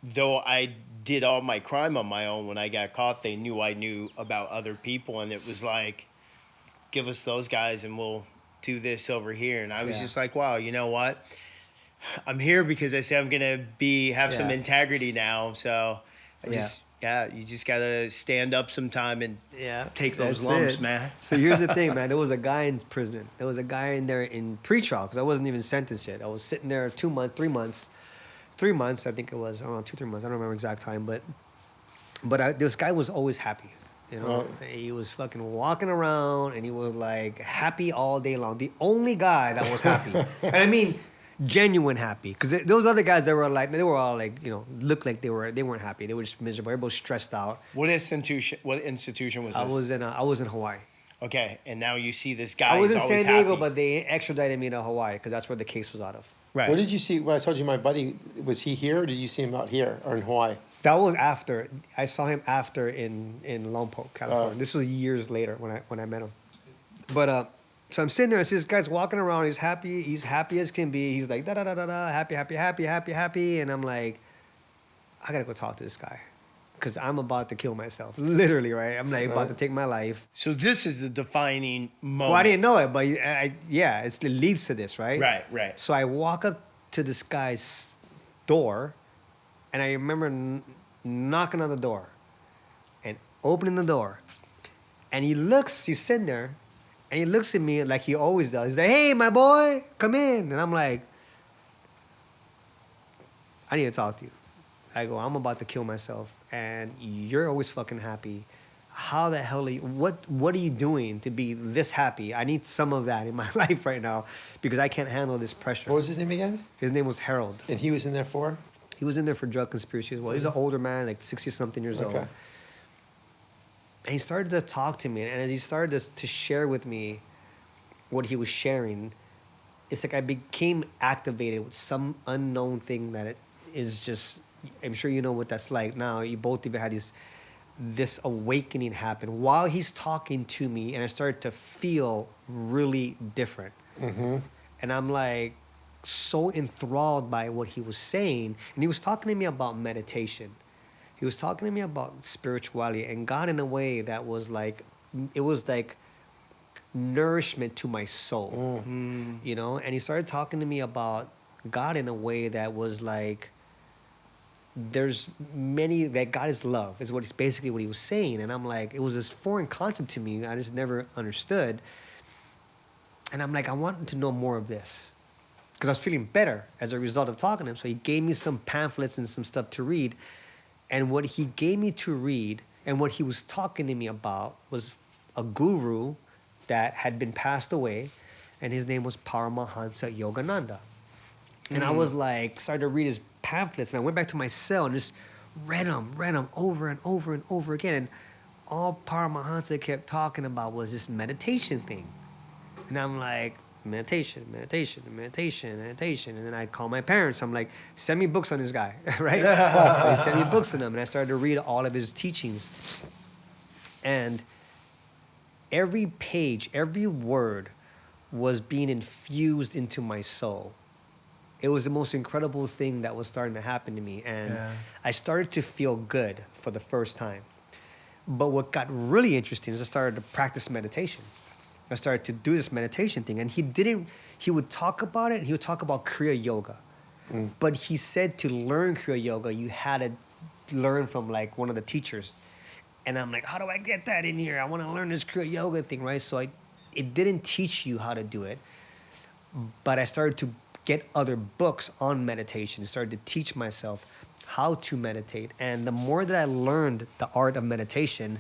though I did all my crime on my own, when I got caught, they knew I knew about other people. And it was like, give us those guys and we'll do this over here. And I was just like, wow, you know what? I'm here because I say I'm going to have some integrity now. So you just got to stand up sometime and take those lumps, man. So here's the thing, man. There was a guy in prison. There was a guy in there in pretrial because I wasn't even sentenced yet. I was sitting there 3 months, I think it was, around 2-3 months. I don't remember exact time, but this guy was always happy. He was fucking walking around and he was like happy all day long. The only guy that was happy. And I mean, genuine happy. Because those other guys that were like, they were all like, looked like they weren't happy. They were just miserable. Everybody was stressed out. What institution was this? I was in Hawaii. Okay, and now you see this guy. I was He's in always San Diego, happy. but they extradited me to Hawaii because that's where the case was out of. Right. Where did you see? When I told you my buddy, was he here, or did you see him out here or in Hawaii? That was after. I saw him after in Lompoc, California. This was years later when I met him. But so I'm sitting there. I see this guy's walking around. He's happy. He's happy as can be. He's like da da da da da, happy, happy, happy, happy, happy. And I'm like, I gotta go talk to this guy, because I'm about to kill myself, literally, right? I'm like about to take my life. So this is the defining moment. Well, I didn't know it, but it leads to this, right? Right. So I walk up to this guy's door, and I remember knocking on the door and opening the door. And he's sitting there, and he looks at me like he always does. He's like, hey, my boy, come in. And I'm like, I need to talk to you. I go, I'm about to kill myself, and you're always fucking happy. How the hell are you, what are you doing to be this happy? I need some of that in my life right now, because I can't handle this pressure. What was his name again? His name was Harold. And he was in there for? He was in there for drug conspiracy as well. He's an older man, like 60-something years old. Okay. And he started to talk to me, and as he started to share with me what he was sharing, it's like I became activated with some unknown thing that it is just, I'm sure you know what that's like now. You both even had this awakening happen while he's talking to me, and I started to feel really different. Mm-hmm. And I'm like so enthralled by what he was saying. And he was talking to me about meditation. He was talking to me about spirituality and God in a way that was like, it was like nourishment to my soul, you know? And he started talking to me about God in a way that was like, that God is love, is basically what he was saying. And I'm like, it was this foreign concept to me. I just never understood. And I'm like, I wanted to know more of this, because I was feeling better as a result of talking to him. So he gave me some pamphlets and some stuff to read. And what he gave me to read and what he was talking to me about was a guru that had been passed away, and his name was Paramahansa Yogananda. And I was like, started to read his pamphlets, and I went back to my cell and just read them over and over and over again. And all Paramahansa kept talking about was this meditation thing. And I'm like, meditation. And then I call my parents. I'm like, send me books on this guy, right? So he sent me books on him, and I started to read all of his teachings. And every page, every word was being infused into my soul. It was the most incredible thing that was starting to happen to me. And I started to feel good for the first time. But what got really interesting is I started to practice meditation. I started to do this meditation thing. And he would talk about it, and he would talk about Kriya Yoga. But he said to learn Kriya Yoga, you had to learn from like one of the teachers. And I'm like, how do I get that in here? I want to learn this Kriya Yoga thing, right? So it didn't teach you how to do it. But I started to get other books on meditation. I started to teach myself how to meditate. And the more that I learned the art of meditation,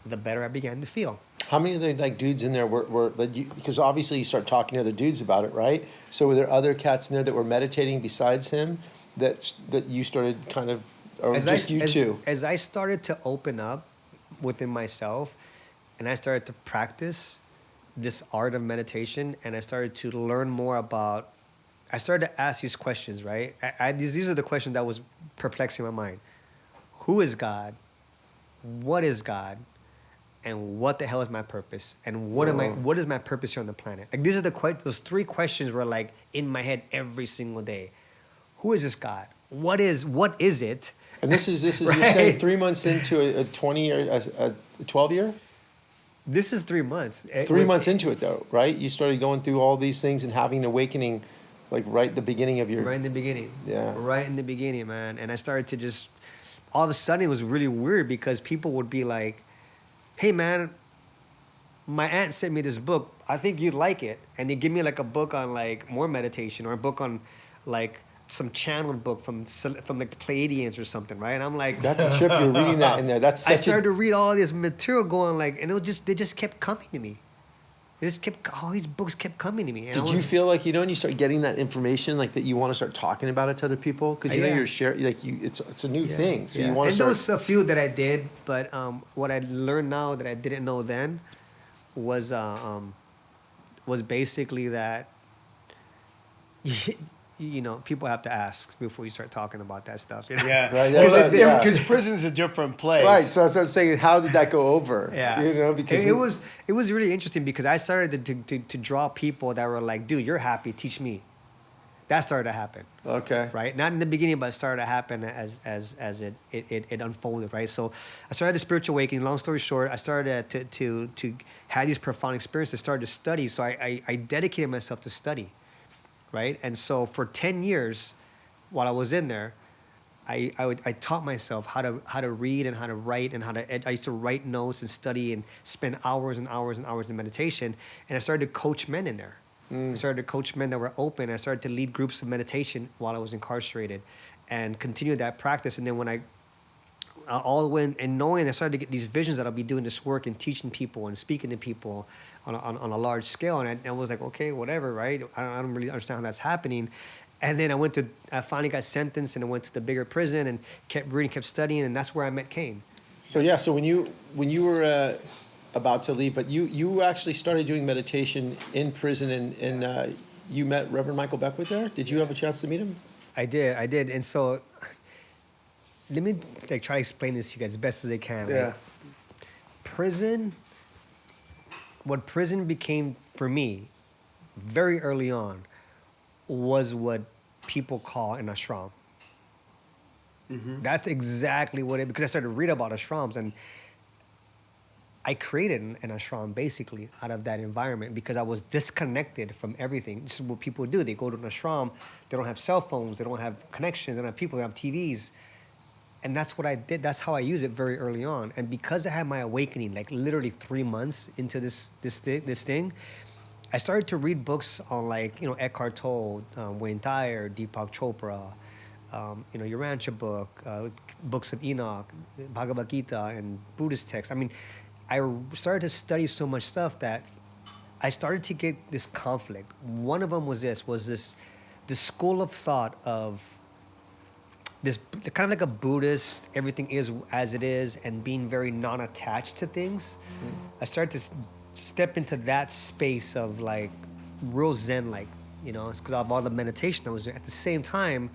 the better I began to feel. How many other like dudes in there were because obviously you start talking to other dudes about it, right? So were there other cats in there that were meditating besides him that you started kind of, or you two? As I started to open up within myself, and I started to practice this art of meditation, and I started to learn more about, I started to ask these questions, right? These are the questions that was perplexing my mind. Who is God? What is God? And what the hell is my purpose? And what is my purpose here on the planet? Like those three questions were like in my head every single day. Who is this God? What is it? And this is right? You're saying 3 months into a 20 year, a 12 year? This is 3 months. 3 months into it though, right? You started going through all these things and having an awakening, like right at the beginning of your. Right in the beginning. Yeah. Right in the beginning, man. And I started to just, all of a sudden it was really weird because people would be like, hey man, my aunt sent me this book. I think you'd like it. And they give me like a book on like more meditation, or a book on like some channeled book from like the Pleiadians or something, right? And I'm like, that's a trip. You're reading that in there. That's I started to read all this material going like, and they just kept coming to me. It just kept, all these books kept coming to me. And Did you feel like, when you start getting that information, like that you want to start talking about it to other people? Because Yeah. you're sharing, like it's a new thing. So Yeah. you want to And start. there was a few that I did, but what I learned now that I didn't know then was basically that people have to ask before you start talking about that stuff. Yeah, Right, that's right, yeah. because prison's a different place. Right, so that's what I'm saying. How did that go over? Yeah, because it was really interesting because I started to draw people that were like, dude, you're happy, teach me. That started to happen. Okay. Right, not in the beginning, but it started to happen as it unfolded. Right, so I started the spiritual awakening. Long story short, I started to have these profound experiences. Started to study, so I dedicated myself to study. Right, and so for 10 years, while I was in there, I taught myself how to read and how to write and I used to write notes and study and spend hours and hours and hours in meditation. And I started to coach men in there. I started to coach men that were open. I started to lead groups of meditation while I was incarcerated, and continued that practice. And then when I all the way and knowing, I started to get these visions that I'll be doing this work and teaching people and speaking to people on a large scale. And I was like, okay, whatever, right? I don't really understand how that's happening. And then I finally got sentenced and I went to the bigger prison and kept reading, kept studying, and that's where I met Cain. So yeah, so when you were about to leave, but you actually started doing meditation in prison, and you met Reverend Michael Beckwith there. Did you have a chance to meet him? I did. And so let me try to explain this to you guys as best as I can. Yeah. Like, what prison became for me very early on was what people call an ashram. Mm-hmm. That's exactly what because I started to read about ashrams, and I created an ashram basically out of that environment because I was disconnected from everything. This is what people do. They go to an ashram, they don't have cell phones, they don't have connections, they don't have people, they have TVs. And that's what I did. That's how I used it very early on. And because I had my awakening, like literally 3 months into this thing, I started to read books on Eckhart Tolle, Wayne Dyer, Deepak Chopra, Urantia book, books of Enoch, Bhagavad Gita, and Buddhist texts. I mean, I started to study so much stuff that I started to get this conflict. One of them was this school of thought of this kind of like a Buddhist, everything is as it is, and being very non-attached to things. I started to step into that space of like real Zen, it's because of all the meditation I was doing. At the same time,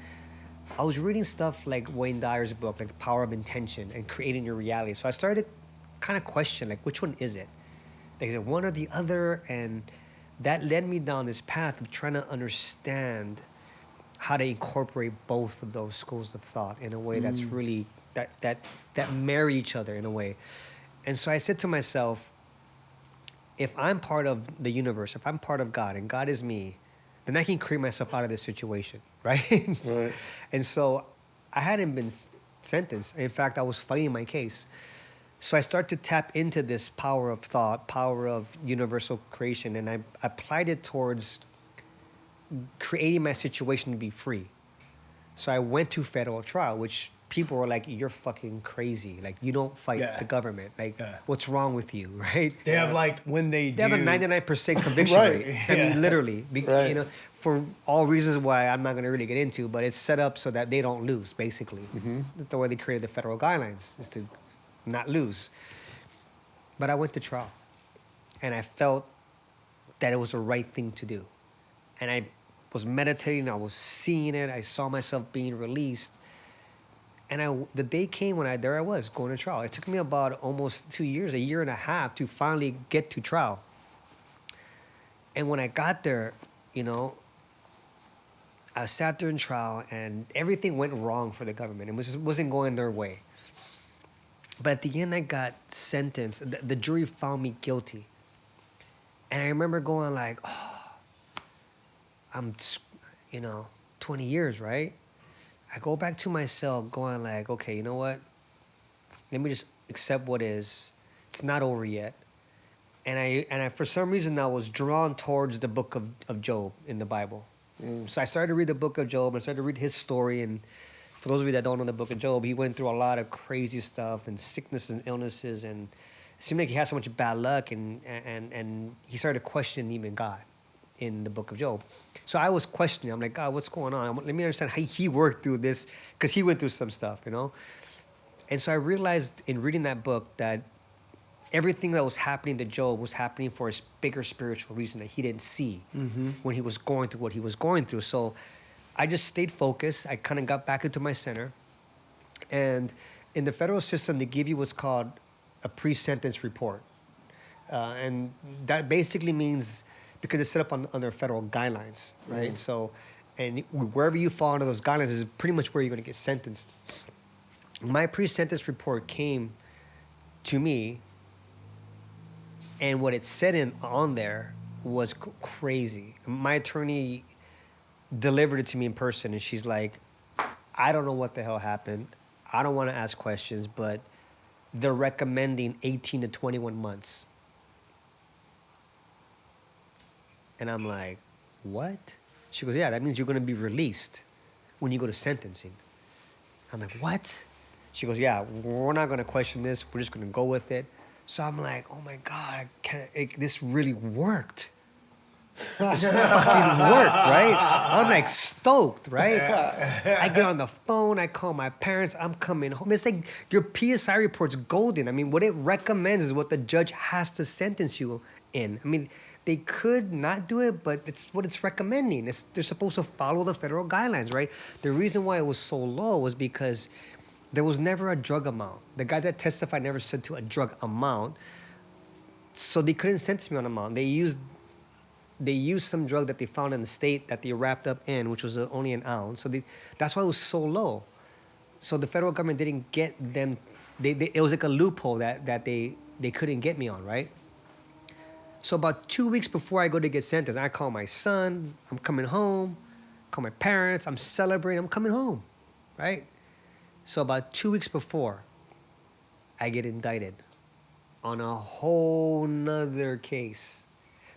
I was reading stuff like Wayne Dyer's book, like The Power of Intention and Creating Your Reality. So I started to kind of question, like, which one is it? Like, is it one or the other? And that led me down this path of trying to understand how to incorporate both of those schools of thought in a way that's really that marry each other in a way. And so I said to myself, if I'm part of the universe, if I'm part of God and God is me, then I can create myself out of this situation, right? Right. And so I hadn't been sentenced. In fact, I was fighting my case. So I started to tap into this power of thought, power of universal creation, and I applied it towards creating my situation to be free. So I went to federal trial, which people were like, you're fucking crazy. Like, you don't fight the government. Like, what's wrong with you, right? They have they have a 99% conviction Right. rate. I mean, literally. Right. For all reasons why I'm not going to really get into, but it's set up so that they don't lose, basically. That's the way they created the federal guidelines, is to not lose. But I went to trial. And I felt that it was the right thing to do. And I was meditating, I was seeing it, I saw myself being released. And the day came when I was going to trial. It took me about almost 2 years, a year and a half to finally get to trial. And when I got there, I sat there in trial and everything went wrong for the government. It wasn't going their way. But at the end, I got sentenced. The jury found me guilty. And I remember going like, oh, I'm, 20 years, right? I go back to my cell going like, okay, you know what? Let me just accept what is. It's not over yet. And I for some reason, I was drawn towards the book of Job in the Bible. So I started to read the book of Job. I started to read his story. And for those of you that don't know the book of Job, he went through a lot of crazy stuff and sickness and illnesses. And seemed like he had so much bad luck, and he started questioning even God in the book of Job. So I was questioning. I'm like, God, what's going on? Let me understand how he worked through this, because he went through some stuff, you know? And so I realized in reading that book that everything that was happening to Job was happening for a bigger spiritual reason that he didn't see when he was going through what he was going through. So I just stayed focused. I kind of got back into my center. And in the federal system, they give you what's called a pre-sentence report. And that basically means, because it's set up under federal guidelines, right? So, and wherever you fall under those guidelines is pretty much where you're going to get sentenced. My pre-sentence report came to me, and what it said on there was crazy. My attorney delivered it to me in person, and she's like, I don't know what the hell happened. I don't want to ask questions, but they're recommending 18 to 21 months. And I'm like, what? She goes, yeah, that means you're going to be released when you go to sentencing. I'm like, what? She goes, yeah, we're not going to question this. We're just going to go with it. So I'm like, oh my God, this really worked. This fucking worked, right? I'm like stoked, right? I get on the phone, I call my parents, I'm coming home. It's like your PSI report's golden. I mean, what it recommends is what the judge has to sentence you in. I mean, they could not do it, but it's what it's recommending. They're supposed to follow the federal guidelines, right? The reason why it was so low was because there was never a drug amount. The guy that testified never said to a drug amount, so they couldn't sentence me on amount. They used some drug that they found in the state that they wrapped up in, which was only an ounce. So that's why it was so low. So the federal government didn't get them. It was like a loophole that they couldn't get me on, right? So about 2 weeks before I go to get sentenced, I call my son. I'm coming home. Call my parents. I'm celebrating. I'm coming home, right? So about 2 weeks before, I get indicted on a whole nother case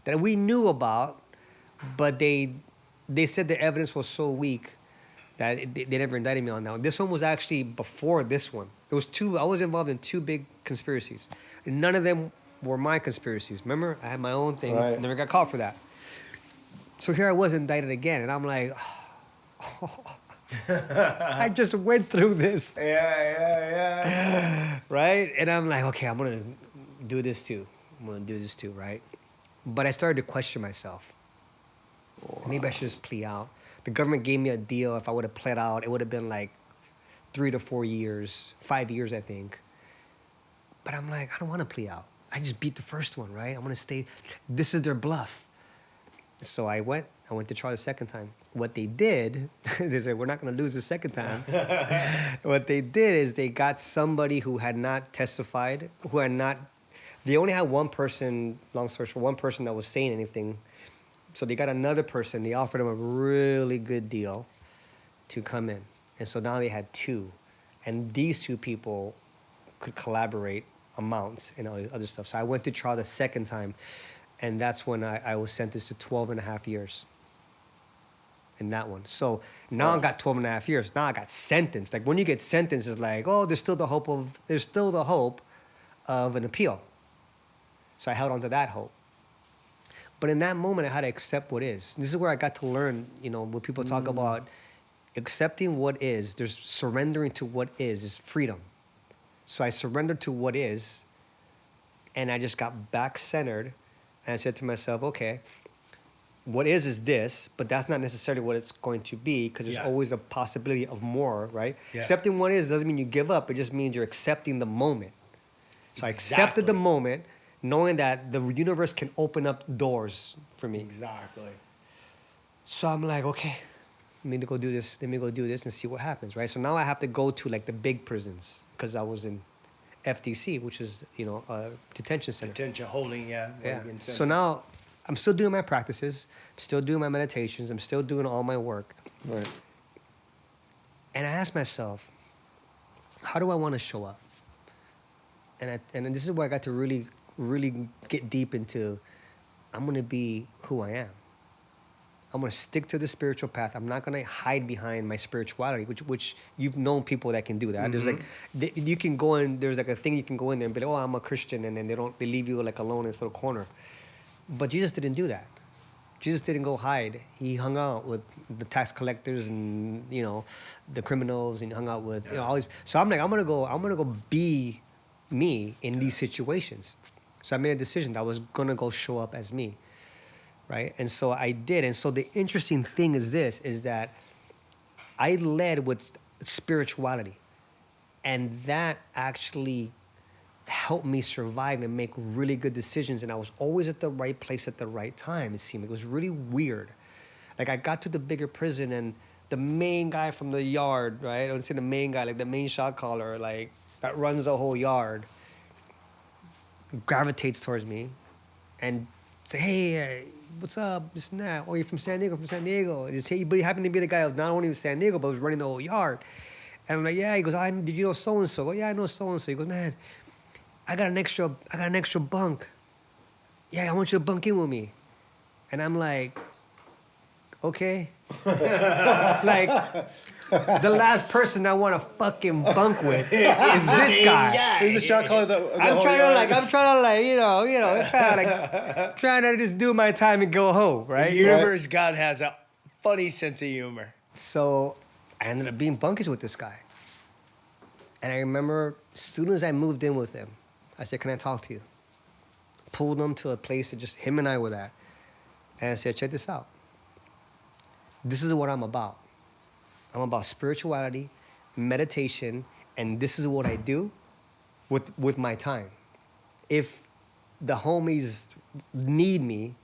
that we knew about, but they said the evidence was so weak that they never indicted me on that one. This one was actually before this one. It was I was involved in two big conspiracies. None of them were my conspiracies. Remember, I had my own thing. Right. Never got caught for that. So here I was indicted again, and I'm like, I just went through this. Yeah. Right? And I'm like, okay, I'm going to do this too. I'm going to do this too, right? But I started to question myself. Maybe I should just plea out. The government gave me a deal. If I would have pled out, it would have been like 3 to 4 years, 5 years, I think. But I'm like, I don't want to plea out. I just beat the first one, right? I'm going to stay. This is their bluff. So I went to trial the second time. What they did, they said, we're not going to lose the second time. What they did is they got somebody who had not testified, they only had one person, long story short, one person that was saying anything. So they got another person. They offered him a really good deal to come in. And so now they had two. And these two people could collaborate amounts and all this other stuff. So I went to trial the second time. And that's when I was sentenced to 12 and a half years in that one. So now I got 12 and a half years. Now I got sentenced. Like when you get sentenced, it's like, oh, there's still the hope of an appeal. So I held on to that hope. But in that moment, I had to accept what is. This is where I got to learn, when people talk about accepting what is, there's surrendering to what is freedom. So I surrendered to what is, and I just got back centered. And I said to myself, okay, what is this, but that's not necessarily what it's going to be, because there's always a possibility of more, right? Yeah. Accepting what is doesn't mean you give up. It just means you're accepting the moment. So I accepted the moment, knowing that the universe can open up doors for me. Exactly. So I'm like, okay, let me go do this and see what happens, right? So now I have to go to like the big prisons, because I was in FDC, which is, detention center. Detention holding, yeah. So now I'm still doing my practices, still doing my meditations, I'm still doing all my work. Right. And I asked myself, how do I want to show up? And this is where I got to really, really get deep into, I'm going to be who I am. I'm gonna stick to the spiritual path. I'm not gonna hide behind my spirituality, which you've known people that can do that. There's like you can go in. There's like a thing you can go in there and be like, oh, I'm a Christian, and then they leave you like alone in this little corner. But Jesus didn't do that. Jesus didn't go hide. He hung out with the tax collectors and the criminals, and he hung out with all these. So I'm like, I'm gonna go be me in these situations. So I made a decision that I was gonna go show up as me, right? And so I did. And so the interesting thing is that I led with spirituality, and that actually helped me survive and make really good decisions. And I was always at the right place at the right time. It seemed it was really weird. Like I got to the bigger prison, and the main guy from the yard, right? I don't say the main guy, like the main shot caller, like that runs the whole yard, gravitates towards me and say, hey, what's up? This and that. Oh, you're from San Diego? From San Diego. And but he happened to be the guy of not only from San Diego, but was running the whole yard. And I'm like, yeah. He goes, did you know so-and-so? Oh, yeah, I know so-and-so. He goes, man, I got an extra bunk. Yeah, I want you to bunk in with me. And I'm like, okay. Like, the last person I want to fucking bunk with is this guy. Who's the shot caller? I'm trying to just do my time and go home, right? The universe, God has a funny sense of humor. So I ended up being bunkers with this guy. And I remember as soon as I moved in with him, I said, can I talk to you? Pulled him to a place that just him and I were at. And I said, check this out. This is what I'm about. I'm about spirituality, meditation, and this is what I do with my time. If the homies need me,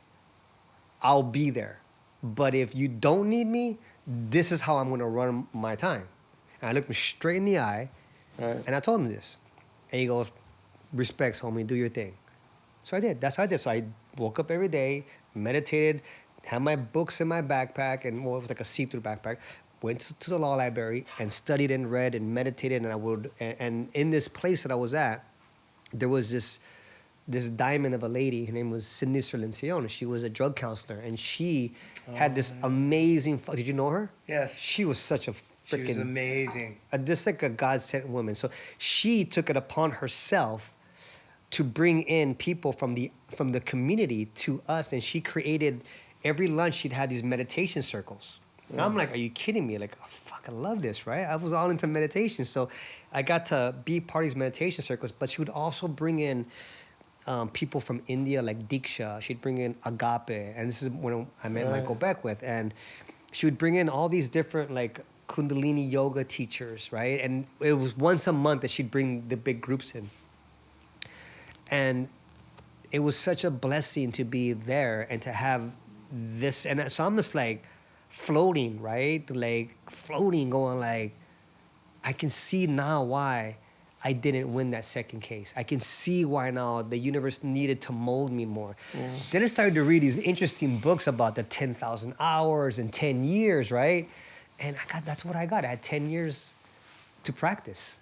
I'll be there. But if you don't need me, this is how I'm gonna run my time. And I looked him straight in the eye, and I told him this. And he goes, respects, homie, do your thing. So I did. That's how I did. So I woke up every day, meditated, had my books in my backpack, and it was like a see-through backpack. Went to the law library and studied and read and meditated, and in this place that I was at, there was this diamond of a lady. Her name was Cindy Serlencion. She was a drug counselor, and she had this amazing. Did you know her? Yes. She was such a freaking. She was amazing. Just like a God-sent woman. So she took it upon herself to bring in people from the community to us, and she created every lunch. She'd have these meditation circles. And I'm like, are you kidding me? Like, oh, fuck, I love this, right? I was all into meditation. So I got to be part of these meditation circles, but she would also bring in people from India, like Diksha. She'd bring in Agape. And this is when I met Michael Beckwith. And she would bring in all these different, like, Kundalini yoga teachers, right? And it was once a month that she'd bring the big groups in. And it was such a blessing to be there and to have this. And so I'm just like, floating, right? Like floating, going like, I can see now why I didn't win that second case. I can see why now the universe needed to mold me more. Then I started to read these interesting books about the 10,000 hours and 10 years, right? And that's what I got. I had 10 years to practice,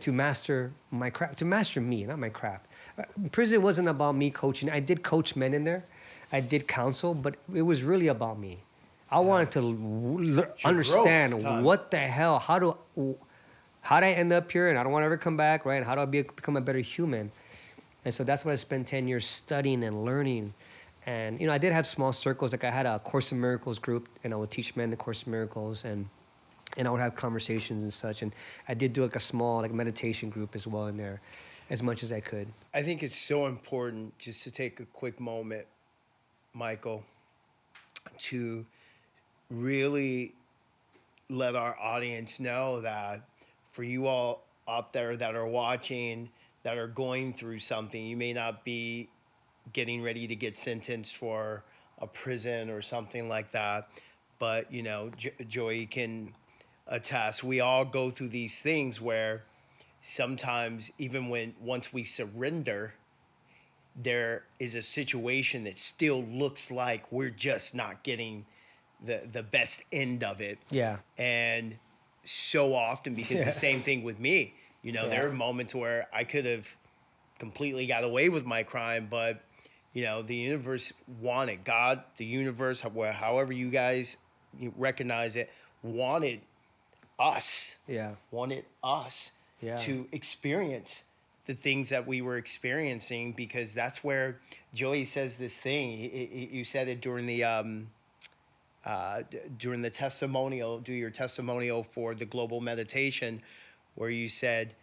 to master my craft, to master me, not my craft. Prison wasn't about me coaching. I did coach men in there. I did counsel, but it was really about me. I wanted to understand what the hell, how do I end up here, and I don't want to ever come back, right? How do I become a better human? And so that's what I spent 10 years studying and learning. And, I did have small circles. Like I had a Course in Miracles group, and I would teach men the Course in Miracles, and I would have conversations and such. And I did do like a small like meditation group as well in there, as much as I could. I think it's so important just to take a quick moment, Michael, to really let our audience know that for you all out there that are watching, that are going through something, you may not be getting ready to get sentenced for a prison or something like that, but Joey can attest, we all go through these things where sometimes even once we surrender, there is a situation that still looks like we're just not getting the best end of it. Yeah. And so often, because the same thing with me, there are moments where I could have completely got away with my crime, but You know, the universe wanted, God, the universe, however you guys recognize it, wanted us, Yeah. wanted us Yeah. to experience the things that we were experiencing, because that's where Joey says this thing. You said it during the testimonial, do your testimonial for the global meditation, where you said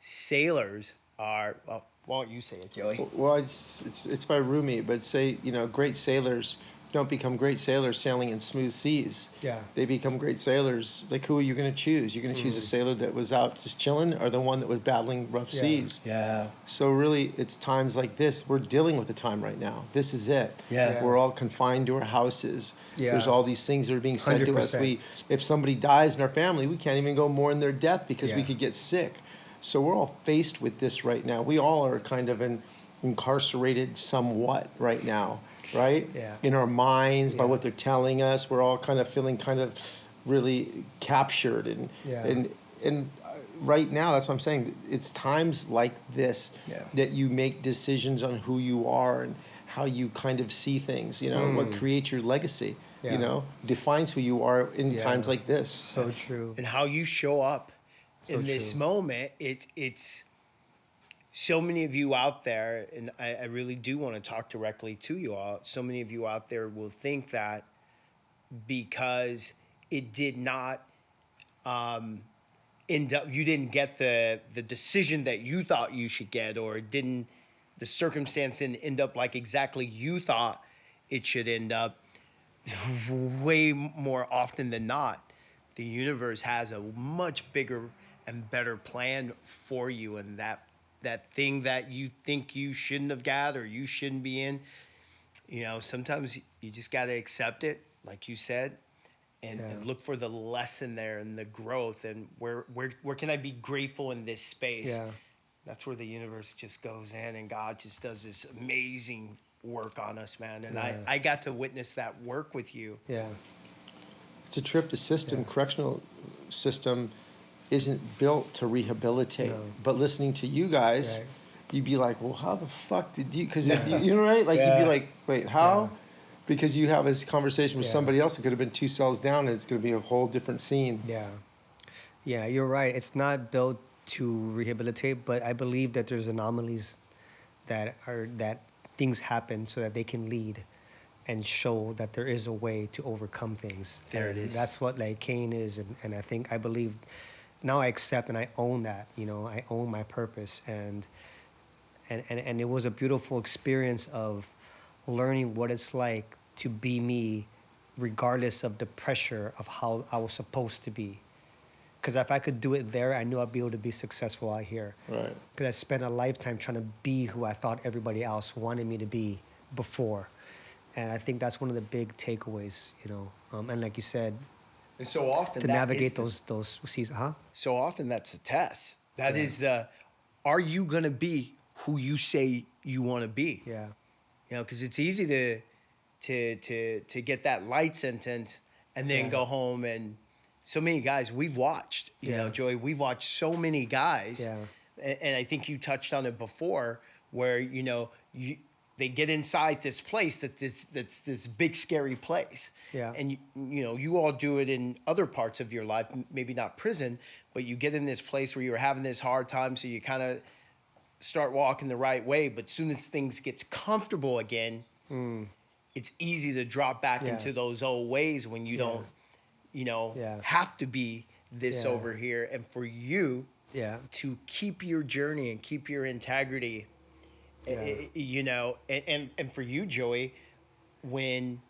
sailors are, well, why don't you say it, Joey? Well, it's by Rumi, but say, great sailors don't become great sailors sailing in smooth seas. Yeah. They become great sailors. Like, who are you going to choose? You're going to choose a sailor that was out just chilling, or the one that was battling rough Yeah. seas. Yeah. So really, it's times like this. We're dealing with the time right now. This is it. Yeah. We're all confined to our houses. Yeah. There's all these things that are being said to us. 100%. If somebody dies in our family, we can't even go mourn their death because we Yeah. could get sick. So we're all faced with this right now. We all are kind of incarcerated somewhat right now, right? Yeah. In our minds, by Yeah. what they're telling us. We're all kind of feeling kind of really captured. Yeah. And right now, that's what I'm saying. It's times like this Yeah. that you make decisions on who you are and how you kind of see things, what creates your legacy, Yeah. defines who you are in Yeah. times like this. So true. And how you show up So in this true. moment. It's so many of you out there, and I really do want to talk directly to you all. So many of you out there will think that because it did not end up, you didn't get the decision that you thought you should get, or it didn't, the circumstance didn't end up like exactly you thought it should end up. Way more often than not, the universe has a much bigger and better plan for you, and that thing that you think you shouldn't have got or you shouldn't be in, sometimes you just got to accept it, like you said, and, Yeah. and look for the lesson there and the growth, and where can I be grateful in this space. Yeah. That's where the universe just goes in, and God just does this amazing work on us, man. And Yeah. I got to witness that work with you. Yeah. It's a trip. The system, Yeah. correctional system, isn't built to rehabilitate. No. But listening to you guys, Right. you'd be like, well, how the fuck did you? Because you know, right? Like you'd Yeah. be like, wait, how? Yeah. Because you have this conversation with Yeah. somebody else that could have been 2 cells down, and it's going to be a whole different scene. Yeah. Yeah, you're right. It's not built to rehabilitate, but I believe that there's anomalies that things happen so that they can lead and show that there is a way to overcome things. There it And is. That's what like Cain is, and I believe now I accept and I own that. I own my purpose, and it was a beautiful experience of learning what it's like to be me, regardless of the pressure of how I was supposed to be. Because if I could do it there, I knew I'd be able to be successful out here. Right. Because I spent a lifetime trying to be who I thought everybody else wanted me to be before. And I think that's one of the big takeaways, and like you said, And so often to that navigate is those seasons, huh? so often that's a test. That Yeah. is are you gonna be who you say you want to be? Yeah. Because it's easy to get that light sentence and then Yeah. go home. And so many guys we've watched, Yeah. Joey, we've watched so many guys, Yeah. and I think you touched on it before, where they get inside this place that's this big scary place. Yeah. And you all do it in other parts of your life, maybe not prison, but you get in this place where you're having this hard time, so you kind of start walking the right way. But soon as things gets comfortable again, it's easy to drop back Yeah. into those old ways when you Yeah. don't Yeah. have to be this Yeah. over here. And for you Yeah. to keep your journey and keep your integrity, and for you, Joey, when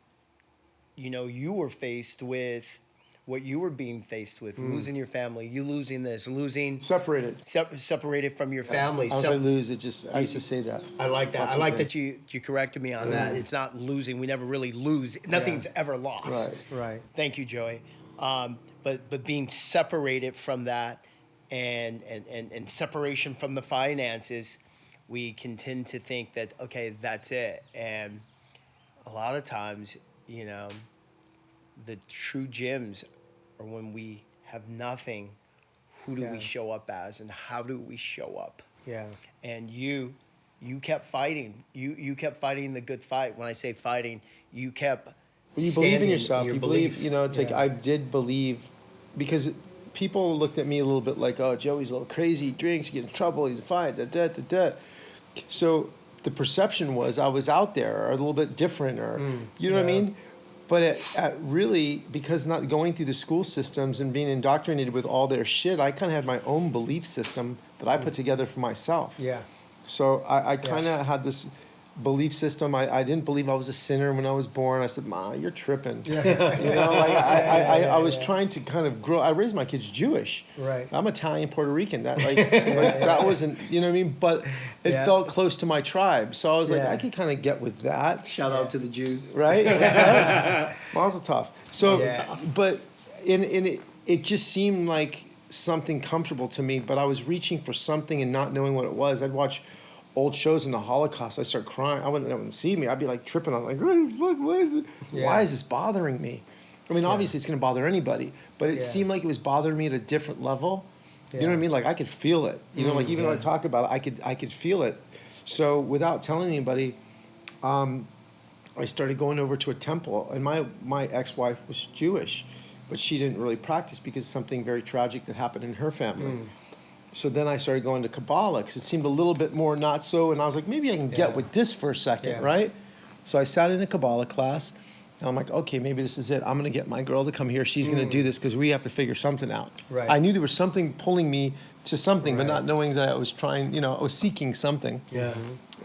you were faced with what you were being faced with, losing your family, you losing this, losing Separated. separated from your family. As I lose, I used to say that. I like that. I That's like okay. that you corrected me on that. It's not losing. We never really lose. Nothing's ever lost. Right. Right. Thank you, Joey. But being separated from that, and separation from the finances, we can tend to think that, okay, that's it. And a lot of times, the true gems are when we have nothing. Who do Yeah. we show up as, and how do we show up? Yeah. And you you kept fighting. You kept fighting the good fight. When I say fighting, you kept. Well, you believe in standing yourself. your You belief. believe, it's like I did believe, because people looked at me a little bit like, oh, Joey's a little crazy, he drinks, he gets in trouble, he's a fight, da. So the perception was I was out there or a little bit different, or, you know what I mean? But at really, because not going through the school systems and being indoctrinated with all their shit, I kind of had my own belief system that I put together for myself. Yeah. So I kind of had this belief system. I didn't believe I was a sinner when I was born. I said, Ma, you're tripping. I was trying to kind of grow. I raised my kids Jewish. Right. I'm Italian, Puerto Rican. That that wasn't, you know what I mean? But it felt close to my tribe. So I was like, I could kind of get with that. Shout out to the Jews. Right? Mazel tov. So, but it just seemed like something comfortable to me, but I was reaching for something and not knowing what it was. I'd watch old shows in the Holocaust. I start crying. I wouldn't see me. I'd be like tripping on, like, why is it? Yeah. Why is this bothering me? I mean, obviously it's going to bother anybody, but it seemed like it was bothering me at a different level. You know what I mean? Like I could feel it. You know, like even when I talk about it, I could feel it. So without telling anybody, I started going over to a temple, and my ex-wife was Jewish, but she didn't really practice because of something very tragic that happened in her family. So then I started going to Kabbalah because it seemed a little bit more not so, and I was like, maybe I can get with this for a second, right? So I sat in a Kabbalah class, and I'm like, okay, maybe this is it. I'm going to get my girl to come here. She's going to do this because we have to figure something out. Right. I knew there was something pulling me to something, but not knowing that I was trying, I was seeking something. Yeah.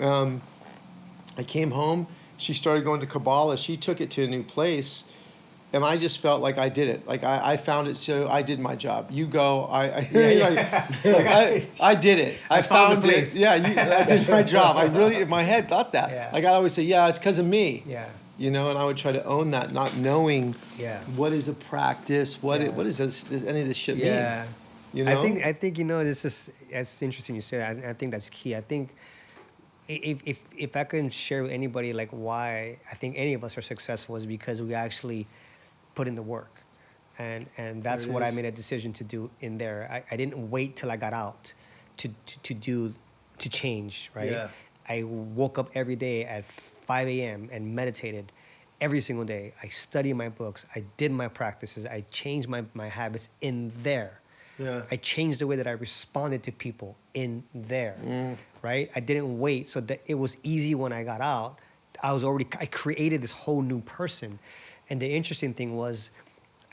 I came home. She started going to Kabbalah. She took it to a new place. And I just felt like I did it. Like I found it, so I did my job. You go. I did it. I found the place. it. Yeah, I did my job. I really, in my head, thought that. Yeah. Like I always say, yeah, it's because of me. Yeah. And I would try to own that, not knowing what is a practice, what is this, any of this shit mean. I think this is, it's interesting you say that. I think that's key. I think if I can share with anybody like why I think any of us are successful is because we actually put in the work, and that's what I made a decision to do in there. I didn't wait till I got out to change, right? Yeah. I woke up every day at 5 a.m. and meditated every single day. I studied my books. I did my practices. I changed my habits in there. Yeah. I changed the way that I responded to people in there, right? I didn't wait so that it was easy when I got out. I created this whole new person. And the interesting thing was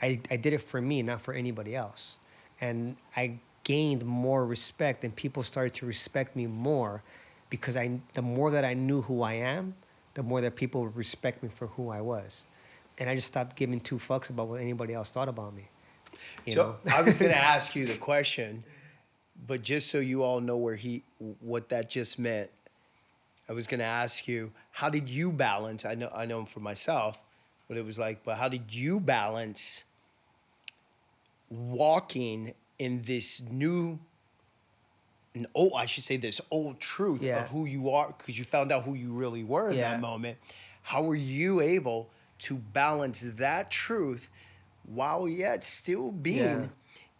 I did it for me, not for anybody else. And I gained more respect, and people started to respect me more because the more that I knew who I am, the more that people would respect me for who I was. And I just stopped giving two fucks about what anybody else thought about me. You know? I was going to ask you the question, but just so you all know what that just meant, I was going to ask you, how did you balance? I know for myself what it was like, but how did you balance walking in this this old truth of who you are, because you found out who you really were in that moment. How were you able to balance that truth while yet still being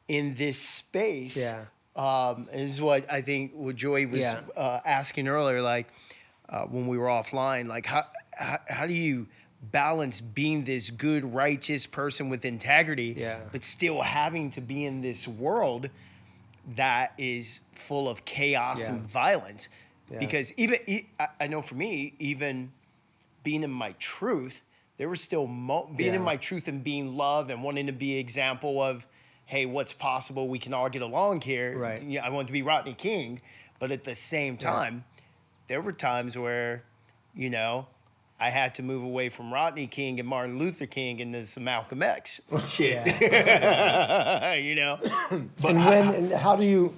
in this space? And this is what I think what Joy was asking earlier, like when we were offline, like how do you balance being this good, righteous person with integrity, but still having to be in this world that is full of chaos and violence? Because I know for me, even being in my truth, there was still being in my truth and being love and wanting to be an example of, hey, what's possible? We can all get along here. Right. I wanted to be Rodney King, but at the same time, there were times where, I had to move away from Rodney King and Martin Luther King into some Malcolm X shit. And how do you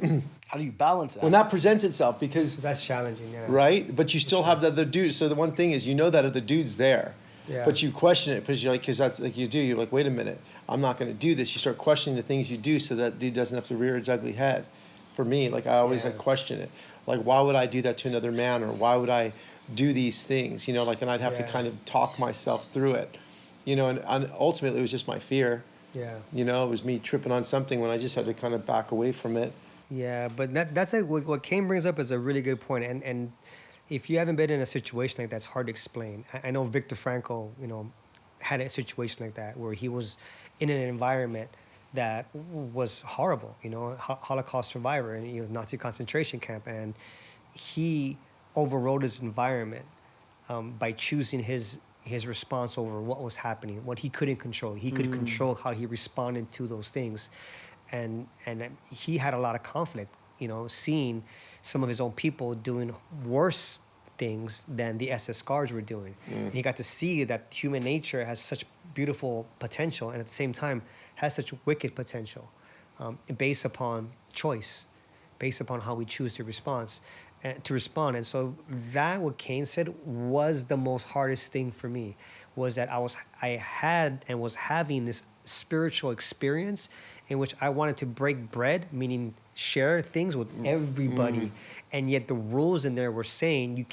balance that? when that presents itself? Because That's challenging, right, but you still have the other dude. So the one thing is, that other dude's there, but you question it because that's like you're like, wait a minute, I'm not going to do this. You start questioning the things you do so that dude doesn't have to rear his ugly head. For me, like I always question it. Like, why would I do that to another man, or why would I do these things? And I'd have to kind of talk myself through it. And ultimately it was just my fear. It was me tripping on something when I just had to kind of back away from it. Yeah, but that's what Kane brings up is a really good point. And if you haven't been in a situation like that, it's hard to explain. I know Viktor Frankl, you know, had a situation like that where he was in an environment that was horrible, you know, Holocaust survivor, and he was Nazi concentration camp, and he overrode his environment by choosing his response over what was happening, what he couldn't control. He could control how he responded to those things, and he had a lot of conflict, you know, seeing some of his own people doing worse things than the SS guards were doing. And he got to see that human nature has such beautiful potential, and at the same time has such wicked potential, based upon choice, based upon how we choose to respond. And so that, what Kane said, was the most hardest thing for me, was that I had and was having this spiritual experience in which I wanted to break bread, meaning share things with everybody, and yet the rules in there were saying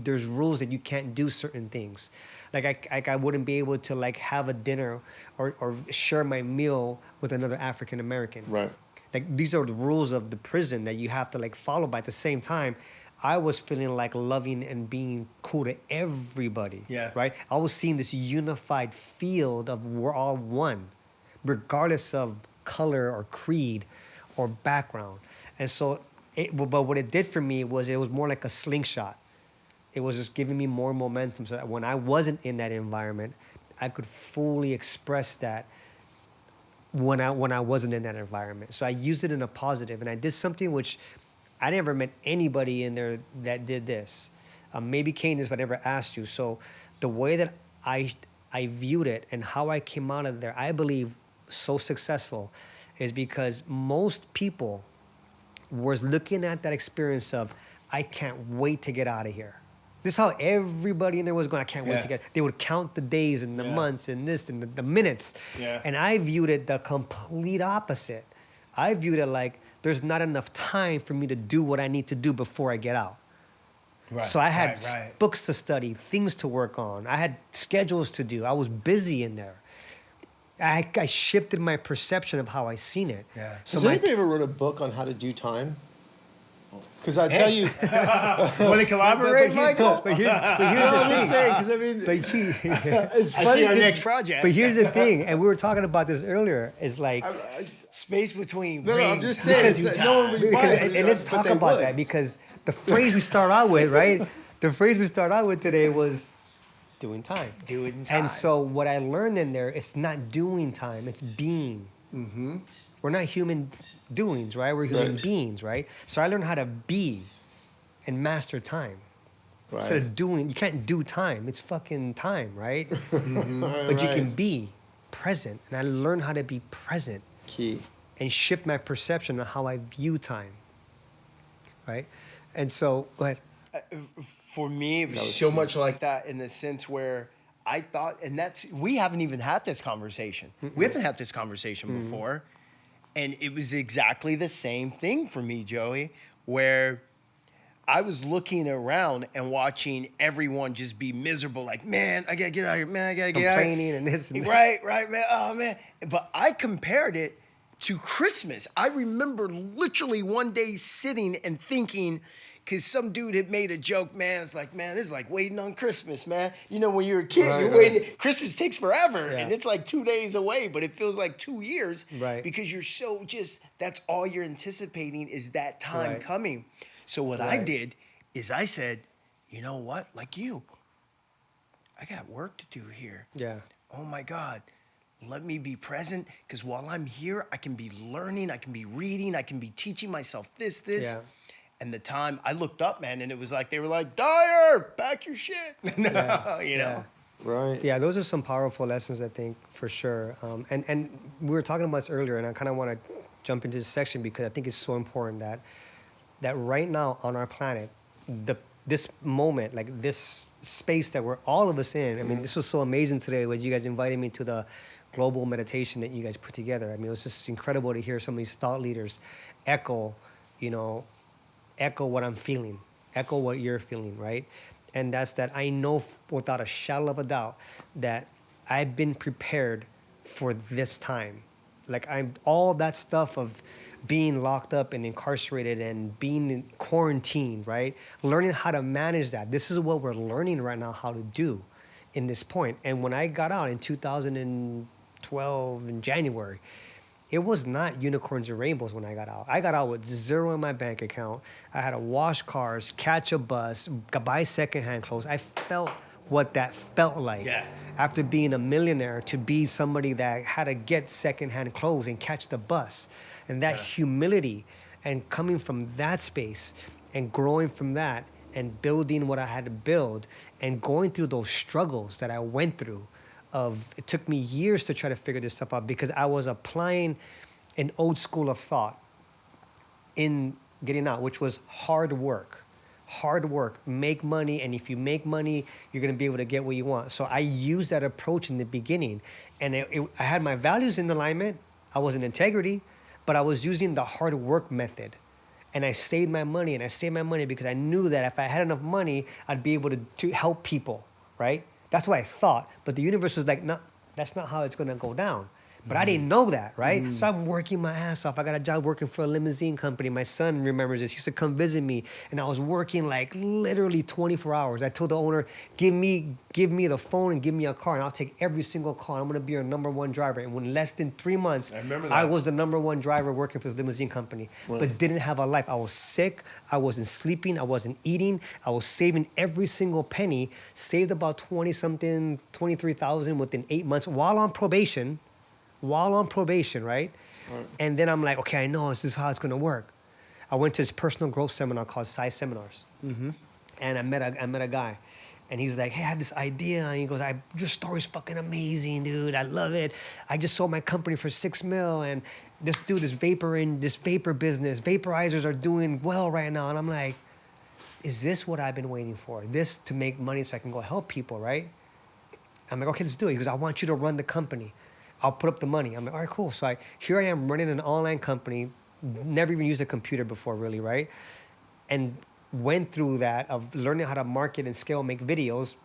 there's rules that you can't do certain things. Like I wouldn't be able to like have a dinner or share my meal with another African American. Right. Like, these are the rules of the prison that you have to like follow. But at the same time, I was feeling like loving and being cool to everybody. Yeah. Right. I was seeing this unified field of we're all one, regardless of color or creed or background. And so, but what it did for me was it was more like a slingshot. It was just giving me more momentum, so that when I wasn't in that environment, I could fully express that when I wasn't in that environment. So I used it in a positive, and I did something which I never met anybody in there that did this. Maybe Kane is, but I never asked you. So the way that I viewed it and how I came out of there, I believe, so successful, is because most people was looking at that experience of, I can't wait to get out of here. This is how everybody in there was going, I can't wait to get. They would count the days and the months and this and the minutes. Yeah. And I viewed it the complete opposite. I viewed it like there's not enough time for me to do what I need to do before I get out. Right, So I had right. books to study, things to work on. I had schedules to do. I was busy in there. I shifted my perception of how I seen it. Yeah. So Has anybody ever wrote a book on how to do time? Because I tell you, Want to collaborate, Michael? But here's I'm the just thing. saying, because I mean, But it's I funny see our 'cause next project. But here's the thing, and we were talking about this earlier. Is like Space between No, I'm rings. just saying, Due it's- time. no one would- because, Why? and let's But talk they about would. that, because the phrase we start out with, right? The phrase we start out with today was doing time. Doing time. And so what I learned in there, it's not doing time, it's being. Mm-hmm. We're not human doings, right? We're human Right. beings, right? So I learned how to be and master time. Instead of doing, you can't do time. It's fucking time, right? But you can be present. And I learned how to be present Key. and shift my perception of how I view time, right? And so, go ahead. For me, it was so much like that in the sense where I thought, and we haven't even had this conversation. We haven't had this conversation before. And it was exactly the same thing for me, Joey, where I was looking around and watching everyone just be miserable, like, man, I gotta get out of here, man, I gotta get out of here. Complaining and this and that. Right, man, oh, man. But I compared it to Christmas. I remember literally one day sitting and thinking, because some dude had made a joke, man. It's like, man, this is like waiting on Christmas, man. You know, when you're a kid, you're waiting. Christmas takes forever, Yeah. and it's like 2 days away, but it feels like 2 years, Right. because you're so that's all you're anticipating is that time Right. coming. So what I did is I said, you know what? Like you, I got work to do here. Yeah. Oh my God. Let me be present, because while I'm here, I can be learning, I can be reading, I can be teaching myself this. Yeah. And the time I looked up, man, and it was like, they were like, Dyer, pack your shit. you know? Right. Yeah, those are some powerful lessons, I think, for sure. And we were talking about this earlier, and I kind of want to jump into this section because I think it's so important that right now on our planet, this moment, like this space that we're all of us in. I mean, this was so amazing today was you guys invited me to the global meditation that you guys put together. I mean, it was just incredible to hear some of these thought leaders echo what I'm feeling, echo what you're feeling, right? And that's that I know without a shadow of a doubt that I've been prepared for this time. Like all that stuff of being locked up and incarcerated and being quarantined, right? Learning how to manage that. This is what we're learning right now how to do in this point. And when I got out in 2012 in January, it was not unicorns and rainbows when I got out. I got out with zero in my bank account. I had to wash cars, catch a bus, buy secondhand clothes. I felt what that felt like. Yeah. After being a millionaire, to be somebody that had to get secondhand clothes and catch the bus. And that humility and coming from that space and growing from that and building what I had to build and going through those struggles that I went through. It took me years to try to figure this stuff out because I was applying an old school of thought in getting out, which was hard work. Hard work, make money, and if you make money, you're gonna be able to get what you want. So I used that approach in the beginning, and I had my values in alignment. I was in integrity, but I was using the hard work method. And I saved my money, because I knew that if I had enough money, I'd be able to help people, right? That's what I thought. But the universe was like, no, that's not how it's gonna go down. But I didn't know that, right? So I'm working my ass off. I got a job working for a limousine company. My son remembers this. He used to come visit me, and I was working like literally 24 hours. I told the owner, give me the phone and give me a car, and I'll take every single call. I'm gonna be your #1 driver. And in less than 3 months, I remember that. I was the #1 driver working for this limousine company, but didn't have a life. I was sick. I wasn't sleeping. I wasn't eating. I was saving every single penny. Saved about 20-something, 23,000 within 8 months while on probation. Right? And then I'm like, okay, I know this is how it's gonna work. I went to this personal growth seminar called Size Seminars. And I met a guy, and he's like, hey, I have this idea. And he goes, your story's fucking amazing, dude. I love it. I just sold my company for $6 million, and this vapor business, vaporizers are doing well right now. And I'm like, is this what I've been waiting for? This to make money so I can go help people, right? I'm like, okay, let's do it. He goes, I want you to run the company. I'll put up the money. I'm like, all right, cool. So here I am running an online company, never even used a computer before, really, right? And went through that of learning how to market and scale, make videos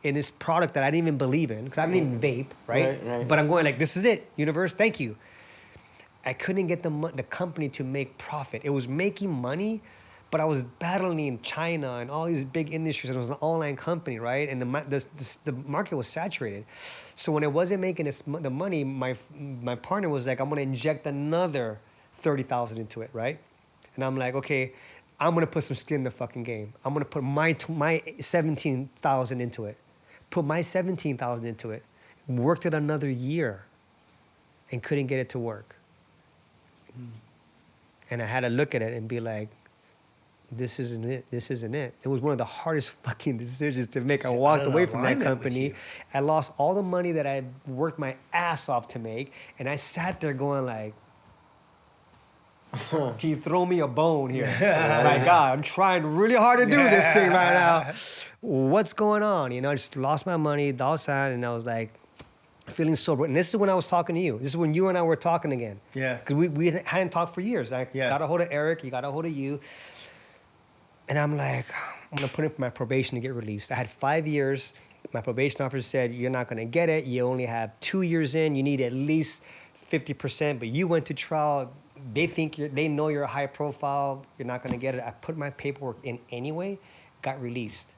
in this product that I didn't even believe in, because I didn't even vape, right? But I'm going like, this is it, universe, thank you. I couldn't get the company to make profit. It was making money, but I was battling in China and all these big industries, and it was an online company, right? And the market was saturated. So when it wasn't making the money, my partner was like, I'm gonna inject another 30,000 into it, right? And I'm like, okay, I'm gonna put some skin in the fucking game. I'm gonna put my 17,000 into it. Put my 17,000 into it. Worked it another year and couldn't get it to work. And I had to look at it and be like, this isn't it. It was one of the hardest fucking decisions to make. I walked away from that company. I lost all the money that I worked my ass off to make. And I sat there going like, can you throw me a bone here? My God, I'm trying really hard to do this thing right now. What's going on? You know, I just lost my money, all sad, and I was like, feeling so. And this is when I was talking to you. This is when you and I were talking again. Yeah. Because we hadn't talked for years. I got a hold of Eric, he got a hold of you. And I'm like, I'm gonna put in for my probation to get released. I had 5 years. My probation officer said, you're not gonna get it. You only have 2 years in. You need at least 50%, but you went to trial. They know you're a high profile. You're not gonna get it. I put my paperwork in anyway, got released.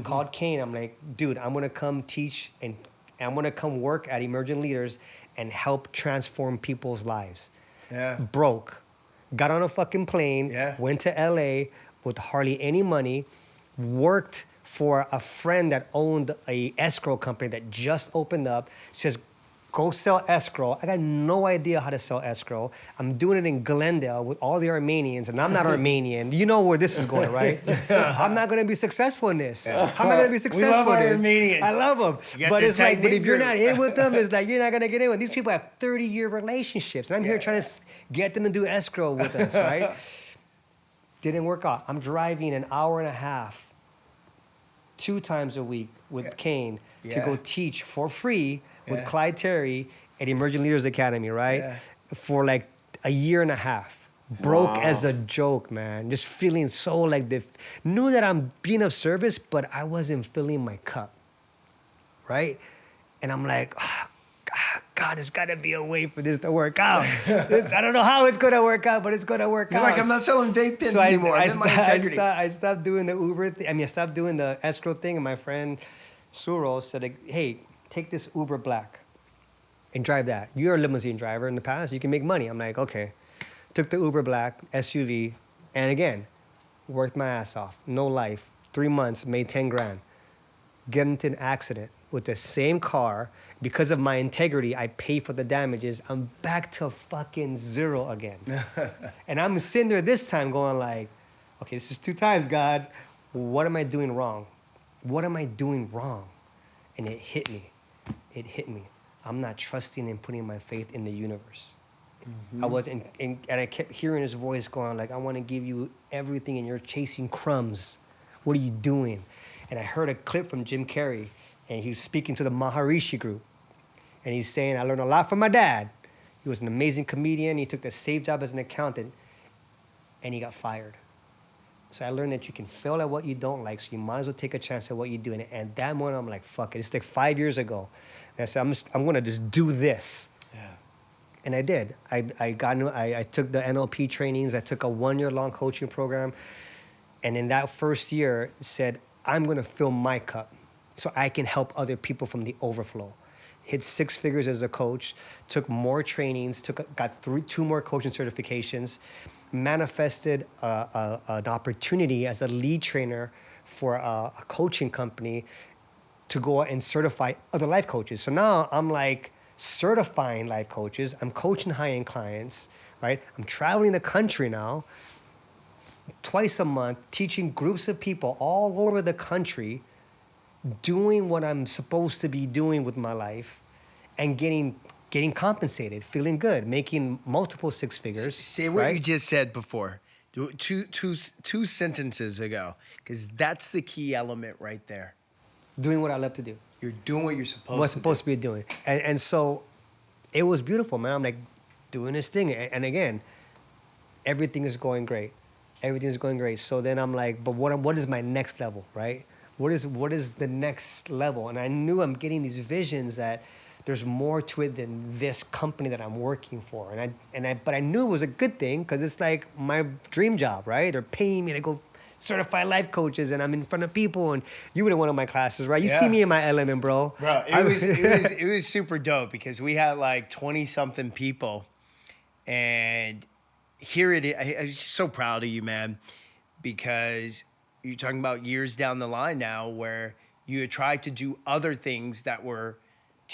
Called Kane. I'm like, dude, I'm gonna come teach and I'm gonna come work at Emerging Leaders and help transform people's lives. Yeah. Broke. Got on a fucking plane, went to LA with hardly any money, worked for a friend that owned a escrow company that just opened up, says, go sell escrow. I got no idea how to sell escrow. I'm doing it in Glendale with all the Armenians, and I'm not Armenian. You know where this is going, right? I'm not gonna be successful in this. How am I gonna be successful in this? Armenians. I love them. But it's like, but if you're not in with them, it's like, you're not gonna get in with them. These people have 30-year relationships, and I'm here trying to get them to do escrow with us, right? Didn't work out. I'm driving an hour and a half, 2 times a week with Kane to go teach for free with Clyde Terry at Emerging Leaders Academy, right? For like a year and a half. Broke as a joke, man. Just feeling so like knew that I'm being of service, but I wasn't filling my cup, right? And I'm like, God, there's got to be a way for this to work out. I don't know how it's going to work out, but it's going to work You're out. like, I'm not selling vape pens So anymore. I'm in my integrity. I stopped doing the Uber thing. I stopped doing the escrow thing. And my friend Suro said, like, hey, take this Uber Black and drive that. You're a limousine driver in the past. You can make money. I'm like, okay. Took the Uber Black SUV. And again, worked my ass off. No life. 3 months, made 10 grand. Get into an accident with the same car. Because of my integrity, I pay for the damages. I'm back to fucking zero again. And I'm sitting there this time going like, okay, this is 2 times, God. What am I doing wrong? What am I doing wrong? And it hit me. It hit me. I'm not trusting and putting my faith in the universe. I wasn't, and I kept hearing his voice going like, I want to give you everything and you're chasing crumbs. What are you doing? And I heard a clip from Jim Carrey, and he was speaking to the Maharishi group. And he's saying, I learned a lot from my dad. He was an amazing comedian. He took the safe job as an accountant, and he got fired. So I learned that you can fail at what you don't like, so you might as well take a chance at what you do. And at that moment, I'm like, fuck it. It's like 5 years ago. And I said, I'm going to just do this. Yeah. And I did. I took the NLP trainings. I took a 1-year-long coaching program. And in that first year, it said, I'm going to fill my cup so I can help other people from the overflow. Hit 6 figures as a coach, took more trainings, got 2 more coaching certifications, manifested an opportunity as a lead trainer for a coaching company to go out and certify other life coaches. So now I'm like certifying life coaches. I'm coaching high-end clients, right? I'm traveling the country now, twice a month, teaching groups of people all over the country, doing what I'm supposed to be doing with my life, and getting compensated, feeling good, making multiple 6 figures. Say what right? you just said before, two sentences ago, because that's the key element right there. Doing what I love to do. You're doing what you're supposed What's to supposed to be doing. And so it was beautiful, man. I'm like doing this thing. And again, everything is going great. Everything is going great. So then I'm like, but what is my next level, right? What is the next level? And I knew I'm getting these visions that there's more to it than this company that I'm working for. But I knew it was a good thing because it's like my dream job, right? They're paying me to go certify life coaches, and I'm in front of people. And you were in one of my classes, right? You see me in my element, bro. Bro, it was super dope because we had like 20-something people, and here it is. I'm just so proud of you, man, because you're talking about years down the line now where you had tried to do other things that were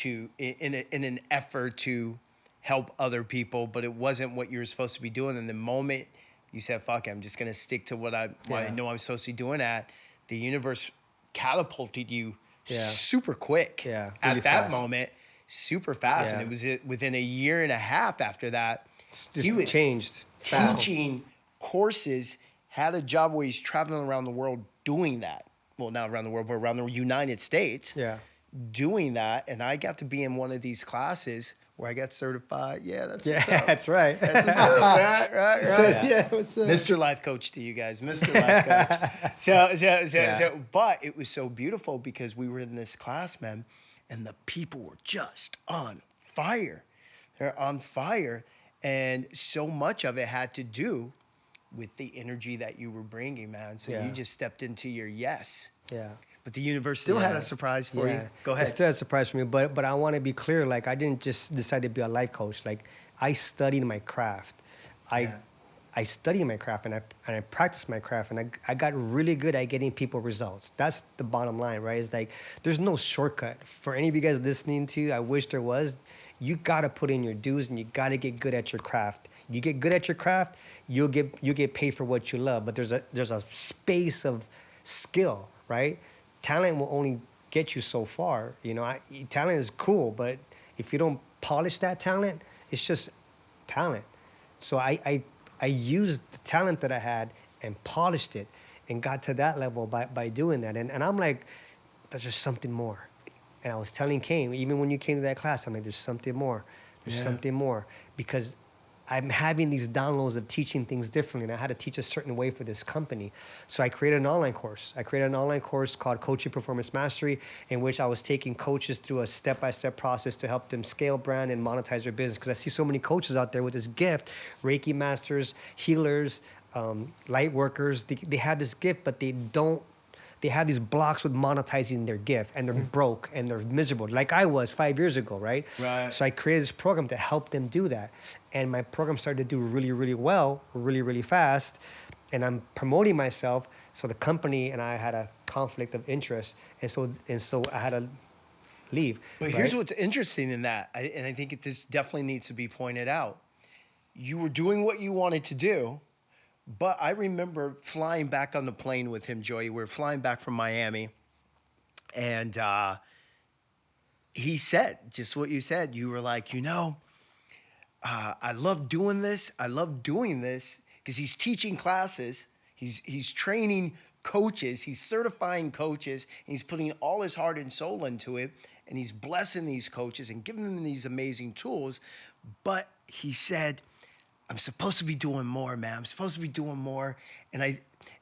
in an effort to help other people, but it wasn't what you were supposed to be doing. And the moment you said, fuck it, I'm just going to stick to what I know I'm supposed to be doing at, the universe catapulted you super quick Yeah, at really that fast. moment, super fast. Yeah. And it was within a year and a half after that, Just he was changed fast. teaching courses, had a job where he's traveling around the world doing that. Well, not around the world, but around the United States. Yeah. Doing that, and I got to be in one of these classes where I got certified. Yeah, that's what's up. That's right. That's what's up. Right. Yeah, what's up? Mr. Life Coach to you guys, Mr. Life Coach. So, but it was so beautiful because we were in this class, man, and the people were just on fire. They're on fire, and so much of it had to do with the energy that you were bringing, man. So you just stepped into your yes. Yeah. But the universe still had a surprise for you. Go ahead. It still had a surprise for me, but I want to be clear. Like, I didn't just decide to be a life coach. Like, I studied my craft. I studied my craft, and I practiced my craft, and I got really good at getting people results. That's the bottom line, right? It's like, there's no shortcut. For any of you guys listening to, I wish there was. You got to put in your dues, and you got to get good at your craft. You get good at your craft, you'll get paid for what you love. But there's a space of skill, right? Talent will only get you so far. You know, talent is cool, but if you don't polish that talent, it's just talent. So I used the talent that I had and polished it and got to that level by doing that. And I'm like, there's just something more. And I was telling Kane, even when you came to that class, I'm like, there's something more. There's something more. Because I'm having these downloads of teaching things differently, and I had to teach a certain way for this company. So I created an online course. I created an online course called Coaching Performance Mastery, in which I was taking coaches through a step-by-step process to help them scale brand and monetize their business. Because I see so many coaches out there with this gift, Reiki masters, healers, light workers. They have this gift, but they have these blocks with monetizing their gift, and they're broke and they're miserable, like I was 5 years ago, right? Right. So I created this program to help them do that. And my program started to do really, really well, really, really fast. And I'm promoting myself. So the company and I had a conflict of interest. And so I had to leave. But here's what's interesting in that, and I think this definitely needs to be pointed out. You were doing what you wanted to do, but I remember flying back on the plane with him, Joey. We were flying back from Miami, and he said just what you said. You were like, I love doing this. I love doing this because he's teaching classes. He's training coaches. He's certifying coaches. And he's putting all his heart and soul into it. And he's blessing these coaches and giving them these amazing tools. But he said, I'm supposed to be doing more, man. I'm supposed to be doing more. And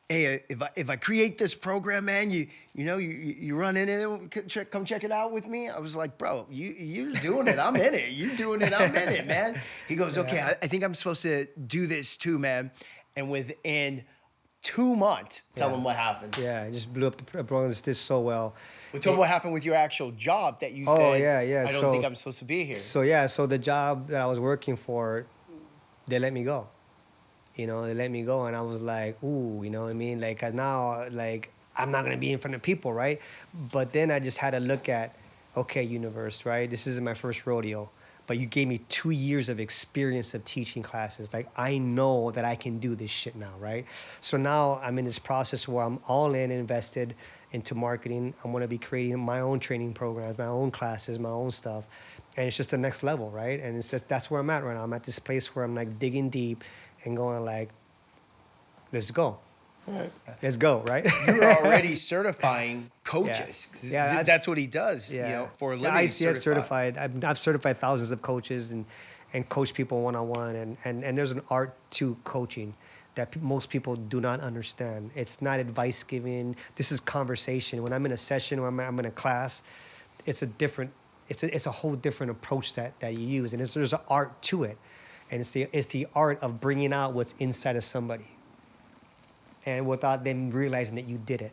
if I create this program, man, you run in it, come check it out with me. I was like, bro, you're doing it. I'm in it. You're doing it. I'm in it, man. He goes, okay, I think I'm supposed to do this too, man. And within 2 months, tell him what happened. Yeah, I just blew up the program. This did so well. Well, tell me what happened with your actual job that you said, I don't think I'm supposed to be here. So the job that I was working for, they let me go. They let me go, and I was like, ooh, you know what I mean? Like, now, like, I'm not gonna be in front of people, right? But then I just had to look at, okay, universe, right? This isn't my first rodeo, but you gave me 2 years of experience of teaching classes. Like, I know that I can do this shit now, right? So now I'm in this process where I'm all in, invested into marketing. I'm gonna be creating my own training programs, my own classes, my own stuff. And it's just the next level, right? And it's just, that's where I'm at right now. I'm at this place where I'm like digging deep and going like, let's go. Right. Let's go, right? You're already certifying coaches. Yeah, That's what he does, for a living. ICF certified. I've certified thousands of coaches and coach people one-on-one. And there's an art to coaching that most people do not understand. It's not advice giving. This is conversation. When I'm in a session or I'm in a class, it's a whole different approach that you use. And there's an art to it. And it's the art of bringing out what's inside of somebody, and without them realizing that you did it.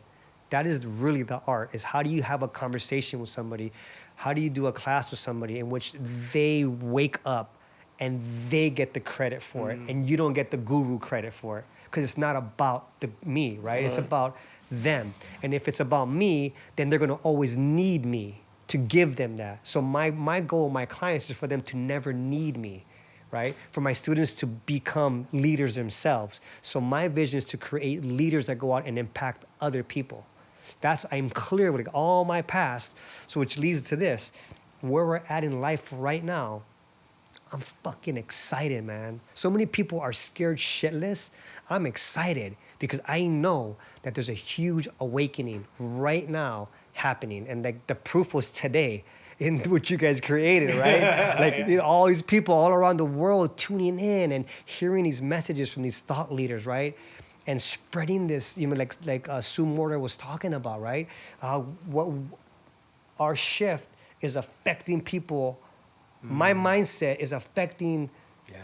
That is really the art, is how do you have a conversation with somebody? How do you do a class with somebody in which they wake up and they get the credit for it, and you don't get the guru credit for it? Because it's not about me, right? It's about them. And if it's about me, then they're gonna always need me to give them that. So my goal, my clients, is for them to never need me, right? For my students to become leaders themselves. So my vision is to create leaders that go out and impact other people. I'm clear with all my past. So which leads to this, where we're at in life right now, I'm fucking excited, man. So many people are scared shitless. I'm excited because I know that there's a huge awakening right now happening. And like the proof was today in what you guys created, right? Like all these people all around the world tuning in and hearing these messages from these thought leaders, right? And spreading this, like Sue Morter was talking about, right? What our shift is affecting people. My mindset is affecting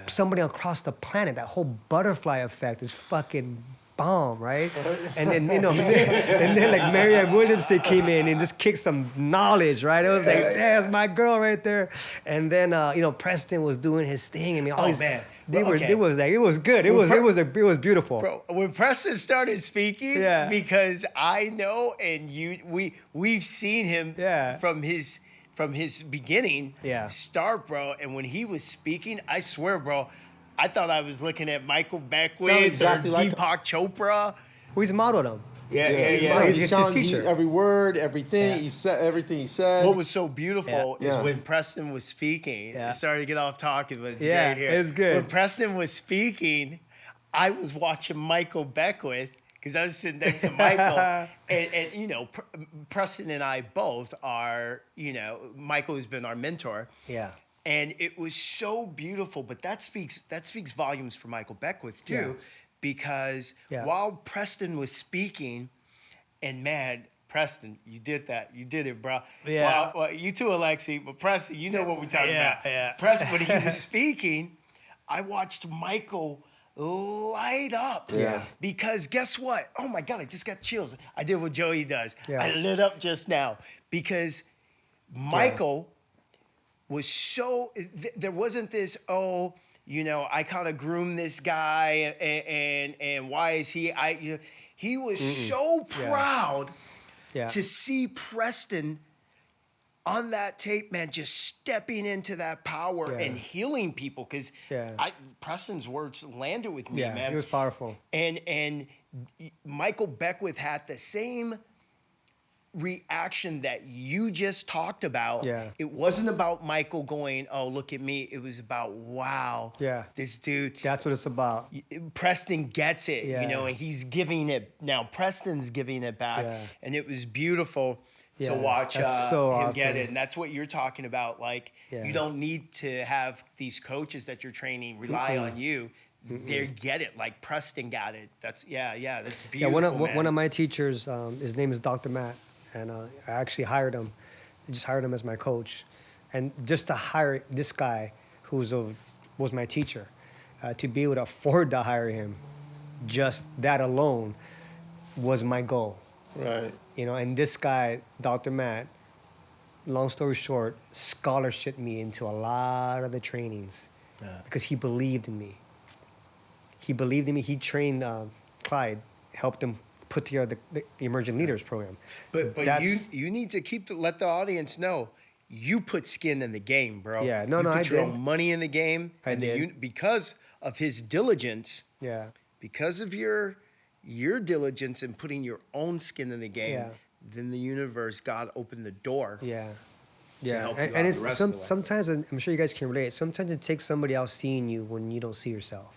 somebody across the planet. That whole butterfly effect is fucking bomb, right? And then, and then like Marianne Williamson came in and just kicked some knowledge, right? It was like, there's my girl right there. And then, Preston was doing his thing. I mean, all these, man. it was good. It was beautiful. Bro, when Preston started speaking, because I know, and we've seen him from his beginning start, bro. And when he was speaking, I swear, bro, I thought I was looking at Michael Beckwith exactly or like Deepak Chopra. He's modeled him. He's He's his teacher. Every word, everything he said, What was so beautiful is when Preston was speaking. Sorry to get off talking, but it's great here. It's good. When Preston was speaking, I was watching Michael Beckwith because I was sitting next to Michael, and Preston and I both are, Michael has been our mentor. Yeah. And it was so beautiful, but that speaks volumes for Michael Beckwith too, Yeah. because Yeah. while Preston was speaking, and man, Preston, you did that. You did it, bro. Yeah. Well, you too, Alexi, but Preston, you know what we're talking Yeah, about. yeah. Preston, when he was speaking, I watched Michael light up. Yeah. Because guess what? Oh my God, I just got chills. I did what Joey does. Yeah. I lit up just now because Michael was so, there wasn't this, oh, you know, I kind of groomed this guy and why is he, he was so proud Yeah. to see Preston on that tape, man, just stepping into that power Yeah. and healing people. Because Yeah. Preston's words landed with me, Yeah, man. it was powerful. And Michael Beckwith had the same reaction that you just talked about. Yeah. It wasn't about Michael going, oh, look at me. It was about, wow, Yeah. this dude, That's what it's about. Preston gets it, you Yeah. know, and he's giving it, now Preston's giving it back. Yeah. And it was beautiful to Yeah, watch that's so him get awesome. it. And that's what you're talking about. Like, Yeah. you don't need to have these coaches that you're training rely on you. They get it. Like Preston got it. That's, that's Yeah, beautiful, one of my teachers, his name is Dr. Matt, and I actually hired him. I just hired him as my coach, and just to hire this guy, was my teacher, to be able to afford to hire him, just that alone, was my goal. Right. You know, and this guy, Dr. Matt, long story short, scholarshiped me into a lot of the trainings because he believed in me. He believed in me. He trained Clyde, helped him put together the Emerging Leaders program. But That's- you need to let the audience know you put skin in the game, bro. Yeah, you put I your did. own money in the game. I and did. Because of his diligence, Yeah, because of your diligence in putting your own skin in the game, Yeah. then the universe, God opened the door. yeah, To yeah. help you And out it's the rest of the way. sometimes, and I'm sure you guys can relate. Sometimes it takes somebody else seeing you when you don't see yourself.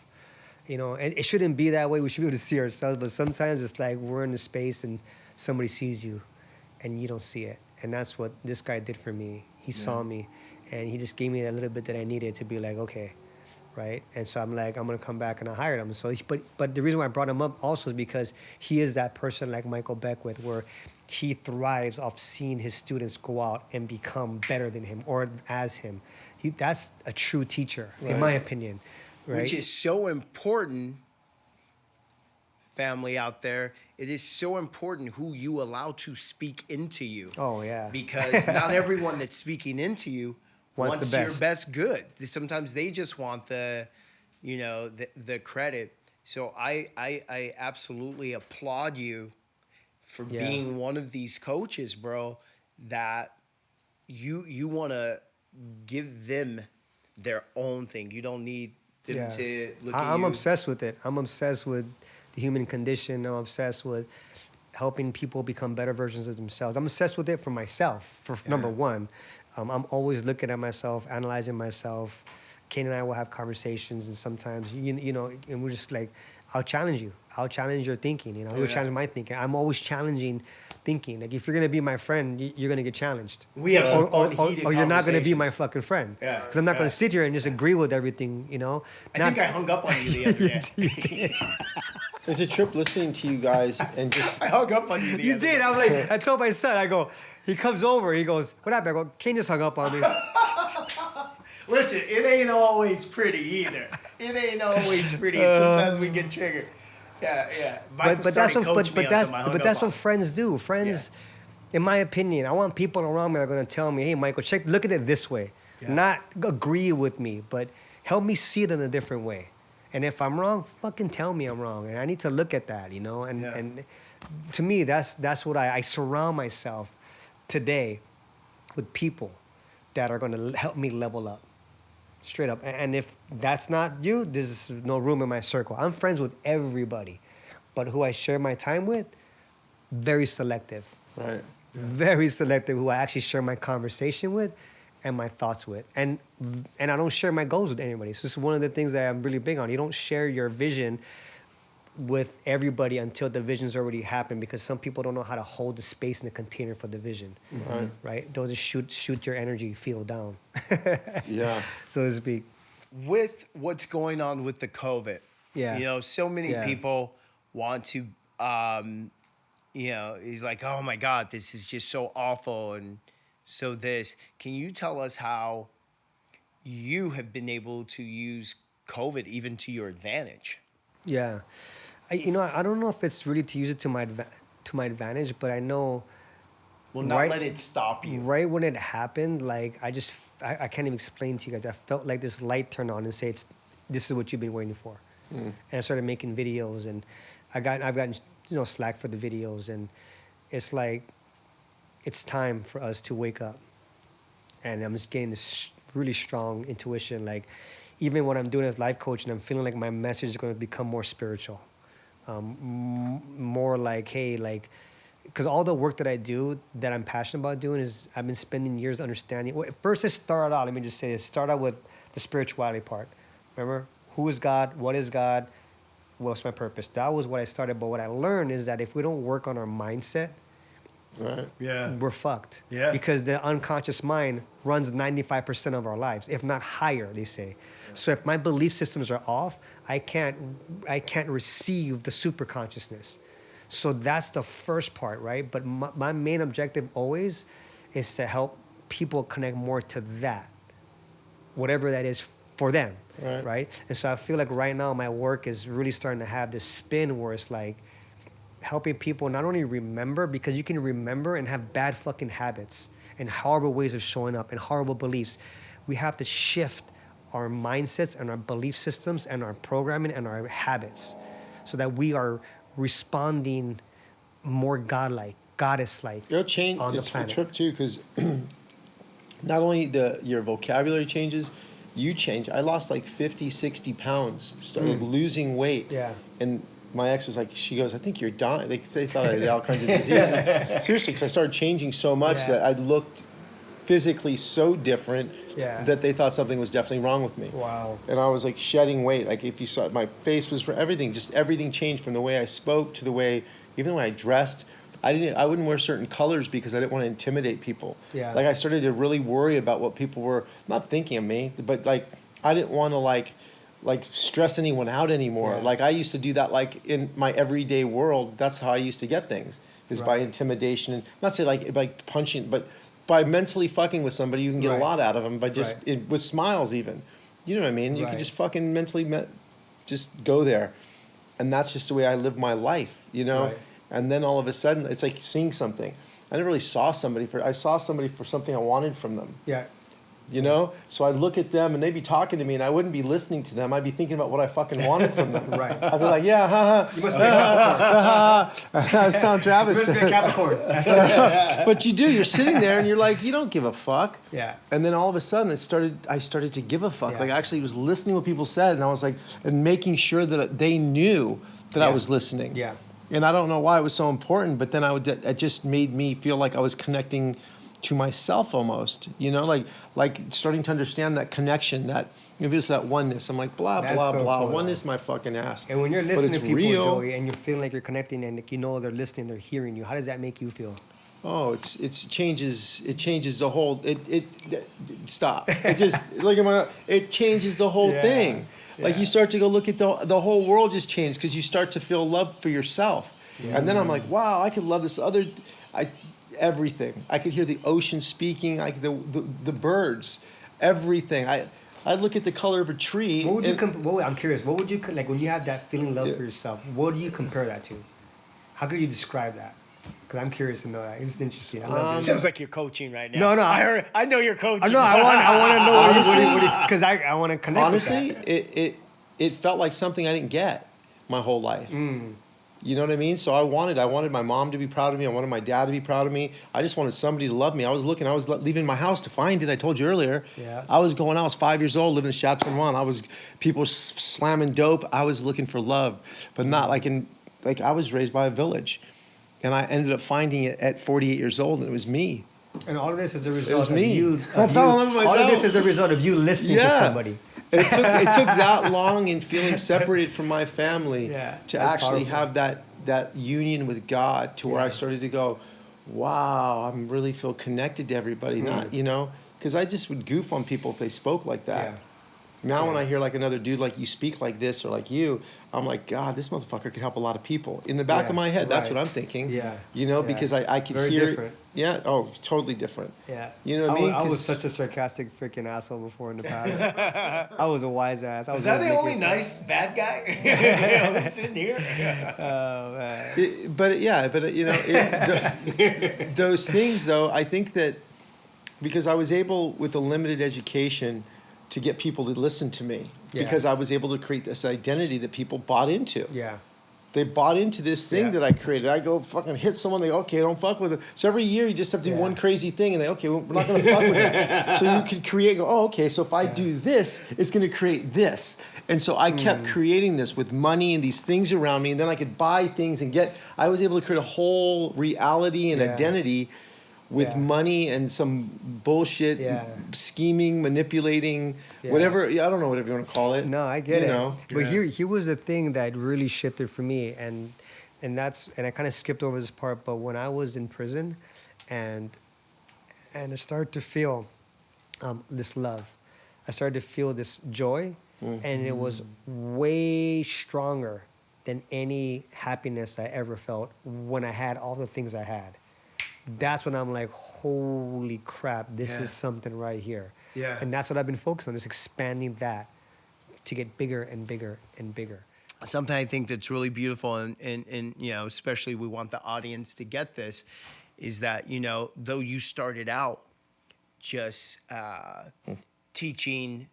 You know, and it shouldn't be that way. We should be able to see ourselves, but sometimes it's like we're in a space and somebody sees you, and you don't see it. And that's what this guy did for me. He saw me, and he just gave me a little bit that I needed to be like, okay, right? And so I'm like, I'm gonna come back, and I hired him. So, but the reason why I brought him up also is because he is that person like Michael Beckwith, where he thrives off seeing his students go out and become better than him or as him. That's a true teacher, in my opinion. Right? Which is so important, family out there. It is so important who you allow to speak into you. Oh, yeah. Because not everyone that's speaking into you Wants wants the your best. best good. Sometimes they just want the credit. So I absolutely applaud you for Yeah. being one of these coaches, bro, that you want to give them their own thing. You don't need them to look at I'm you. obsessed with it. I'm obsessed with the human condition. I'm obsessed with helping people become better versions of themselves. I'm obsessed with it for myself, number one. I'm always looking at myself, analyzing myself. Kane and I will have conversations, and sometimes, you know, and we're just like, I'll challenge you. I'll challenge your thinking. You know, you'll challenge my thinking. I'm always challenging thinking. Like, if you're gonna be my friend, you're gonna get challenged. We have some fun, or heated you're not gonna be my conversations. fucking friend. Yeah, Because I'm not yeah. gonna sit here and just agree with everything. You know. I think I hung up on you the other day. It's a trip listening to you guys and just I hung up on you the You other did. day. I'm like, I told my son, I go, he comes over, he goes, what happened? I go, Kane just hung up on me. Listen, it ain't always pretty either. It ain't always pretty. And sometimes we get triggered. Yeah. Michael but that's started what coaching me on something I hung but that's up on. what friends do. Friends, in my opinion, I want people around me that are gonna tell me, hey, Michael, look at it this way. Yeah. Not agree with me, but help me see it in a different way. And if I'm wrong, fucking tell me I'm wrong. And I need to look at that, you know? And to me, that's what I surround myself today with people that are gonna help me level up. Straight up. And if that's not you, there's no room in my circle. I'm friends with everybody. But who I share my time with, very selective. right. Very selective who I actually share my conversation with and my thoughts with. And I don't share my goals with anybody. So this is one of the things that I'm really big on. You don't share your vision with everybody until the vision's already happened, because some people don't know how to hold the space in the container for the vision, right? They'll just shoot your energy field down, Yeah. so to speak. With what's going on with the COVID, Yeah. you know, so many Yeah. people want to, you know, he's like, oh my God, this is just so awful. And so this, can you tell us how you have been able to use COVID even to your advantage? Yeah, I don't know if it's really to use it to my advantage, but I know. Well, not Right. let it stop you. Right when it happened, like I can't even explain to you guys. I felt like this light turned on and say, this is what you've been waiting for. And I started making videos, and I've gotten slack for the videos, and it's like it's time for us to wake up. And I'm just getting this really strong intuition, like even when I'm doing as life coaching, I'm feeling like my message is going to become more spiritual, more like, hey, like. Because all the work that I do that I'm passionate about doing is I've been spending years understanding. Well, first, it started out, let me just say this, start out with the spirituality part. Remember, who is God? What is God? What's my purpose? That was what I started. But what I learned is that if we don't work on our mindset, Right. Yeah. we're fucked. Yeah. Because the unconscious mind runs 95% of our lives, if not higher, they say. So if my belief systems are off, I can't receive the super consciousness. So that's the first part, right? But my main objective always is to help people connect more to that, whatever that is for them, right? And so I feel like right now my work is really starting to have this spin where it's like helping people not only remember, because you can remember and have bad fucking habits and horrible ways of showing up and horrible beliefs. We have to shift our mindsets and our belief systems and our programming and our habits so that we are responding more godlike, goddess-like It'll change on the it's planet. a trip too, because not only your vocabulary changes, you change. I lost like 50, 60 pounds, started losing weight. Yeah. And my ex was like, she goes, I think you're dying. They thought I had all kinds of diseases. Seriously, because I started changing so much that I looked physically so different that they thought something was definitely wrong with me. Wow. And I was like shedding weight. Like if you saw, my face was, everything, just everything changed, from the way I spoke to the way, even the way I dressed. I wouldn't wear certain colors because I didn't want to intimidate people. Yeah. Like I started to really worry about what people were not thinking of me, but like I didn't want to like stress anyone out anymore. Yeah. Like I used to do that, like in my everyday world. That's how I used to get things, is by intimidation, and not say like punching, but by mentally fucking with somebody. You can get a lot out of them by just with smiles even. You know what I mean? You can just fucking mentally just go there, and that's just the way I live my life. You know. Right. And then all of a sudden, it's like seeing something. I never really saw somebody I saw somebody for something I wanted from them. Yeah. You know? So I'd look at them and they'd be talking to me and I wouldn't be listening to them. I'd be thinking about what I fucking wanted from them. Right. I'd be like, yeah, haha. You must be a Capricorn. I was telling Travis. You must be a Capricorn. But you do. You're sitting there and you're like, you don't give a fuck. Yeah. And then all of a sudden, I started to give a fuck. Yeah. Like I actually was listening to what people said, and I was like, and making sure that they knew that I was listening. Yeah. And I don't know why it was so important, but then it just made me feel like I was connecting to myself almost, you know, like starting to understand that connection, that maybe it's that oneness. I'm like, blah, That's blah, so blah. cool, Oneness, my fucking ass. And when you're But listening to it's people, real. Joey, and you're feeling like you're connecting, and you know they're listening, they're hearing you, how does that make you feel? Oh, it changes the whole, stop. It just, look at it changes the whole thing. Like you start to go look at the whole world just changed because you start to feel love for yourself. Yeah. And then I'm like, wow, I could love this everything. I could hear the ocean speaking, the birds, everything. I look at the color of a tree. What would you I'm curious, what would you, like when you have that feeling love for yourself, what do you compare that to? How could you describe that? Because I'm curious to know that. It's interesting. I love it. Sounds like you're coaching right now. No, I know you're coaching. No, I want to know what because I want to connect honestly, with that. it felt like something I didn't get my whole life. You know what I mean? So I wanted my mom to be proud of me. I wanted my dad to be proud of me. I just wanted somebody to love me. I was leaving my house to find it. I told you earlier. Yeah. I was 5 years old, living in Chateaubriand. People slamming dope. I was looking for love, but not I was raised by a village. And I ended up finding it at 48 years old, and it was me. And all of this is a result of me. you. I fell in love with All of myself. this is a result of you listening to somebody. And it took that long in feeling separated from my family Yeah, to that's actually powerful. have that union with God to where I started to go, wow, I really feel connected to everybody. Not, because I just would goof on people if they spoke like that. Yeah. Now when Yeah. I hear like another dude like you speak like this or like you, I'm like, God, this motherfucker could help a lot of people. In the back of Yeah, my head, that's right. what I'm thinking. Yeah, yeah. Because I could Very hear different. Yeah, oh, totally different. Yeah. You know what I mean? I was 'Cause- such a sarcastic freaking asshole before in the past. I was a wise ass. I Was was that always the only making fun. nice bad guy sitting here? Oh man. Those things though, I think that because I was able with a limited education to get people to listen to me Yeah. because I was able to create this identity that people bought into. Yeah. They bought into this thing Yeah. that I created. I go fucking hit someone. They go, okay, don't fuck with it. So every year you just have to do Yeah. one crazy thing, and they okay, we're not going to fuck with it. So you can create. Go, oh, okay. So if I do this, it's going to create this. And so I kept creating this with money and these things around me, and then I could buy things and get. I was able to create a whole reality and Yeah. identity with Yeah. money and some bullshit Yeah. scheming, manipulating, Yeah. whatever. I don't know whatever you want to call it. No, I get you it. know. But here was the thing that really shifted for me, and I kind of skipped over this part. But when I was in prison, and I started to feel this love, I started to feel this joy, and it was way stronger than any happiness I ever felt when I had all the things I had. That's when I'm like, holy crap, this Yeah. is something right here. Yeah. And that's what I've been focused on, is expanding that to get bigger and bigger and bigger. Something I think that's really beautiful, and especially we want the audience to get this, is that, though you started out just teaching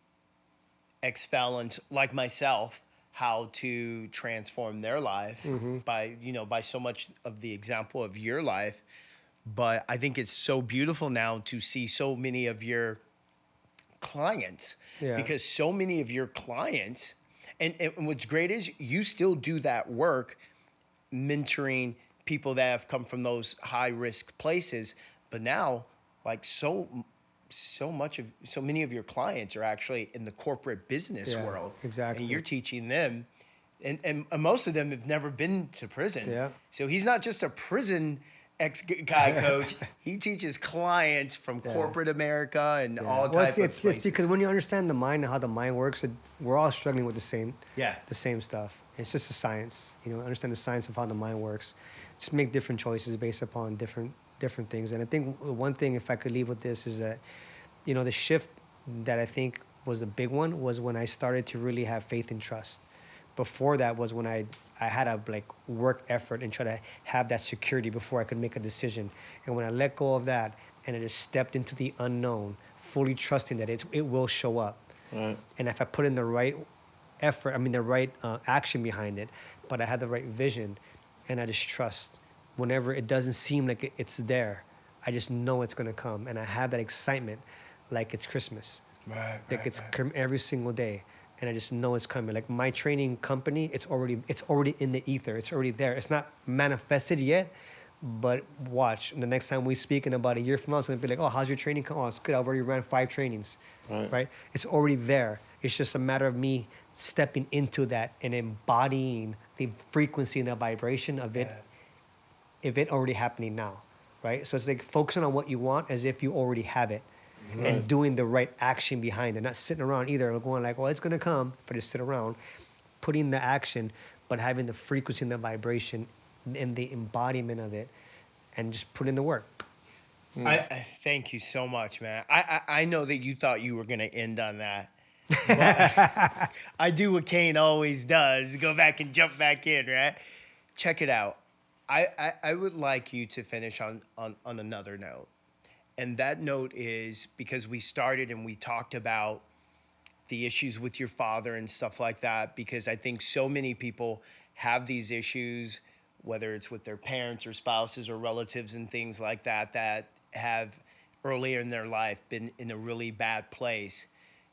ex-felons like myself how to transform their life by so much of the example of your life. But I think it's so beautiful now to see so many of your clients, Yeah. because so many of your clients, and what's great is you still do that work, mentoring people that have come from those high risk places. But now, like so many of your clients are actually in the corporate business Yeah, world. exactly. And you're teaching them, and most of them have never been to prison. Yeah. So he's not just a prison ex-guy coach. He teaches clients from corporate America and all types of places. It's because when you understand the mind and how the mind works, we're all struggling with the same stuff. It's just a science, understand the science of how the mind works. Just make different choices based upon different things. And I think one thing, if I could leave with this, is that, the shift that I think was the big one was when I started to really have faith and trust. Before that was when I had to work effort and try to have that security before I could make a decision. And when I let go of that and I just stepped into the unknown, fully trusting that it will show up. Right. And if I put in the right effort, the right action behind it, but I had the right vision, and I just trust. Whenever it doesn't seem like it's there, I just know it's going to come. And I have that excitement like it's Christmas. Like it's every single day. And I just know it's coming. Like my training company, it's already in the ether. It's already there. It's not manifested yet, but watch. The next time we speak in about a year from now, it's going to be like, oh, how's your training? Oh, it's good. I've already ran 5 trainings. Right? It's already there. It's just a matter of me stepping into that and embodying the frequency and the vibration of it, if it already happening now. Right? So it's like focusing on what you want as if you already have it. And doing the right action behind it, not sitting around either going like, well, it's going to come, but just sit around, putting the action, but having the frequency and the vibration and the embodiment of it, and just put in the work. I thank you so much, man. I know that you thought you were going to end on that. But I do what Kane always does, go back and jump back in, right? Check it out. I would like you to finish on another note. And that note is because we started and we talked about the issues with your father and stuff like that, because I think so many people have these issues, whether it's with their parents or spouses or relatives and things like that, that have earlier in their life been in a really bad place.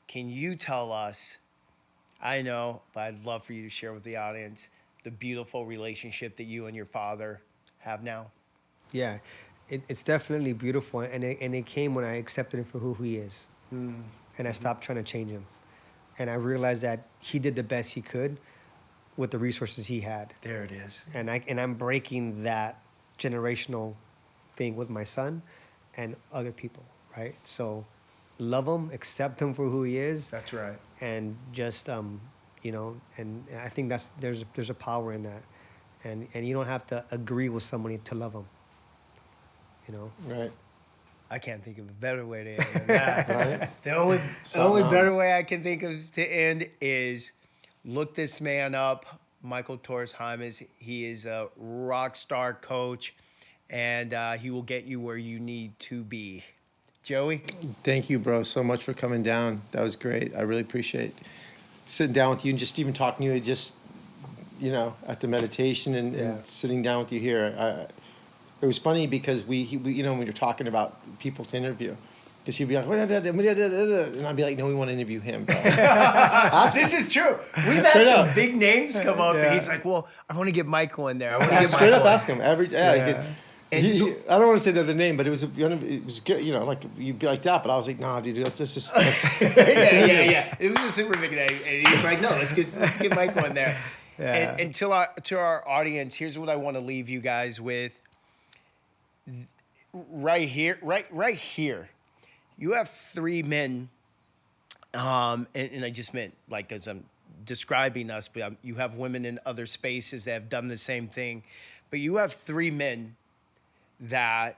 Can you tell us, I know, but I'd love for you to share with the audience, the beautiful relationship that you and your father have now? Yeah. It's definitely beautiful, and it came when I accepted him for who he is, and I stopped trying to change him. And I realized that he did the best he could with the resources he had. There it is. And I'm breaking that generational thing with my son and other people, right? So love him, accept him for who he is. That's right. And just you know, and I think there's a power in that. And you don't have to agree with somebody to love them. You know? Right. I can't think of a better way to end than that. Right. The only better way I can think of to end is look this man up, Michael Torres Jaimes. He is a rock star coach, and he will get you where you need to be. Joey? Thank you, bro, so much for coming down. That was great. I really appreciate sitting down with you and just even talking to you, just, you know, at the meditation and sitting down with you here. It was funny because we you know, when you're talking about people to interview, because he'd be like, and I'd be like, no, we want to interview him, bro. This is true. We've had some big names come up, and he's like, well, I want to get Michael in there. I want to get Straight Michael up ask him every And I don't want to say the other name, but it was good, you know, like you'd be like that, but I was like, nah, dude, let's yeah. It was a super big name, and he was like, no, let's get Michael in there. Yeah. And to our audience, here's what I want to leave you guys with. Right here, you have three men, and I just meant like as I'm describing us, but you have women in other spaces that have done the same thing, but you have three men that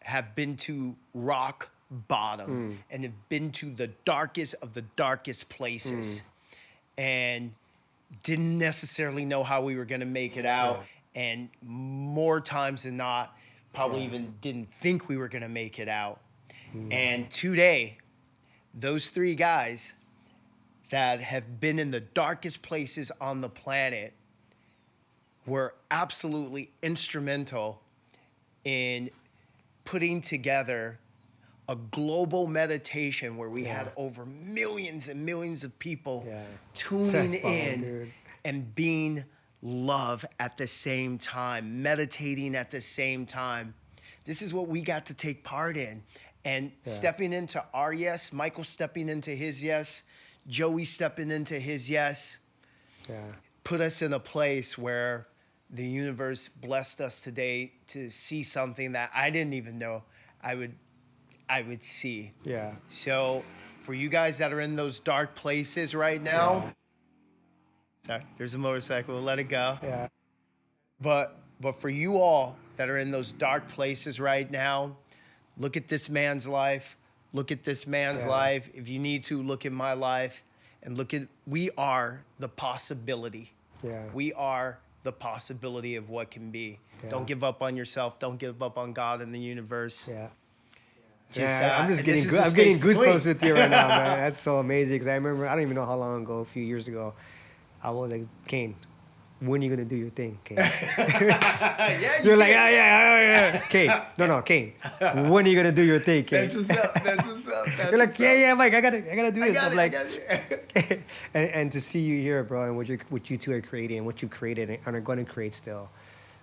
have been to rock bottom and have been to the darkest of the darkest places and didn't necessarily know how we were going to make it out, and more times than not, probably even didn't think we were going to make it out. And today, those three guys that have been in the darkest places on the planet were absolutely instrumental in putting together a global meditation where we had over millions and millions of people tuning in and being love at the same time, meditating at the same time. This is what we got to take part in. And stepping into our yes, Michael stepping into his yes, Joey stepping into his yes, put us in a place where the universe blessed us today to see something that I didn't even know I would see. Yeah. So for you guys that are in those dark places right now, sorry, there's a motorcycle, let it go. Yeah. But for you all that are in those dark places right now, look at this man's life. Look at this man's life. If you need to, look at my life. And we are the possibility. Yeah. We are the possibility of what can be. Yeah. Don't give up on yourself. Don't give up on God and the universe. Yeah. I'm getting goosebumps with you right now, man. That's so amazing. Because I remember, I don't even know how long ago, a few years ago, I was like, Kane, when are you going to do your thing, Kane? You're like, yeah. Kane. No, Kane. When are you going to do your thing, Kane? That's what's up. You're like, yeah, Mike, I gotta do this. I'm like, and to see you here, bro, and what you two are creating and what you created and are going to create still.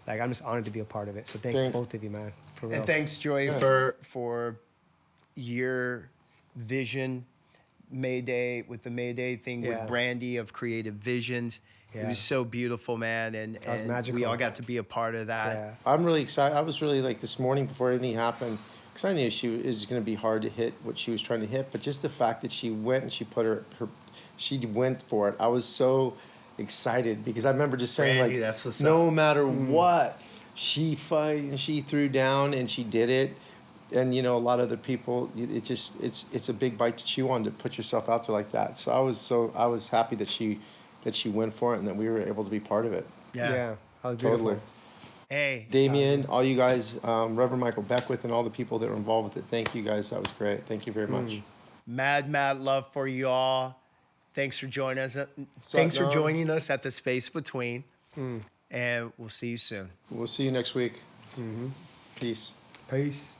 Like, I'm just honored to be a part of it. So thank both of you, man. For real. And thanks, Joy, for your vision, Mayday, with the Mayday thing with Brandy of Creative Visions. Yeah. It was so beautiful, man, and we all got to be a part of that. Yeah. I'm really excited. I was really like this morning before anything happened, because I knew it was going to be hard to hit what she was trying to hit, but just the fact that she went and she put she went for it. I was so excited because I remember just saying, Brandy, like, that's what's no up. matter what, she threw down and she did it. And, you know, a lot of other people, it's a big bite to chew on to put yourself out there like that. So I was happy that she went for it and that we were able to be part of it. Yeah, that was beautiful. Totally. Hey, Damien, all you guys, Reverend Michael Beckwith, and all the people that were involved with it. Thank you guys. That was great. Thank you very much. Mad love for you all. Thanks for joining us. Thanks for joining us at the Space Between. And we'll see you soon. We'll see you next week. Peace. Peace.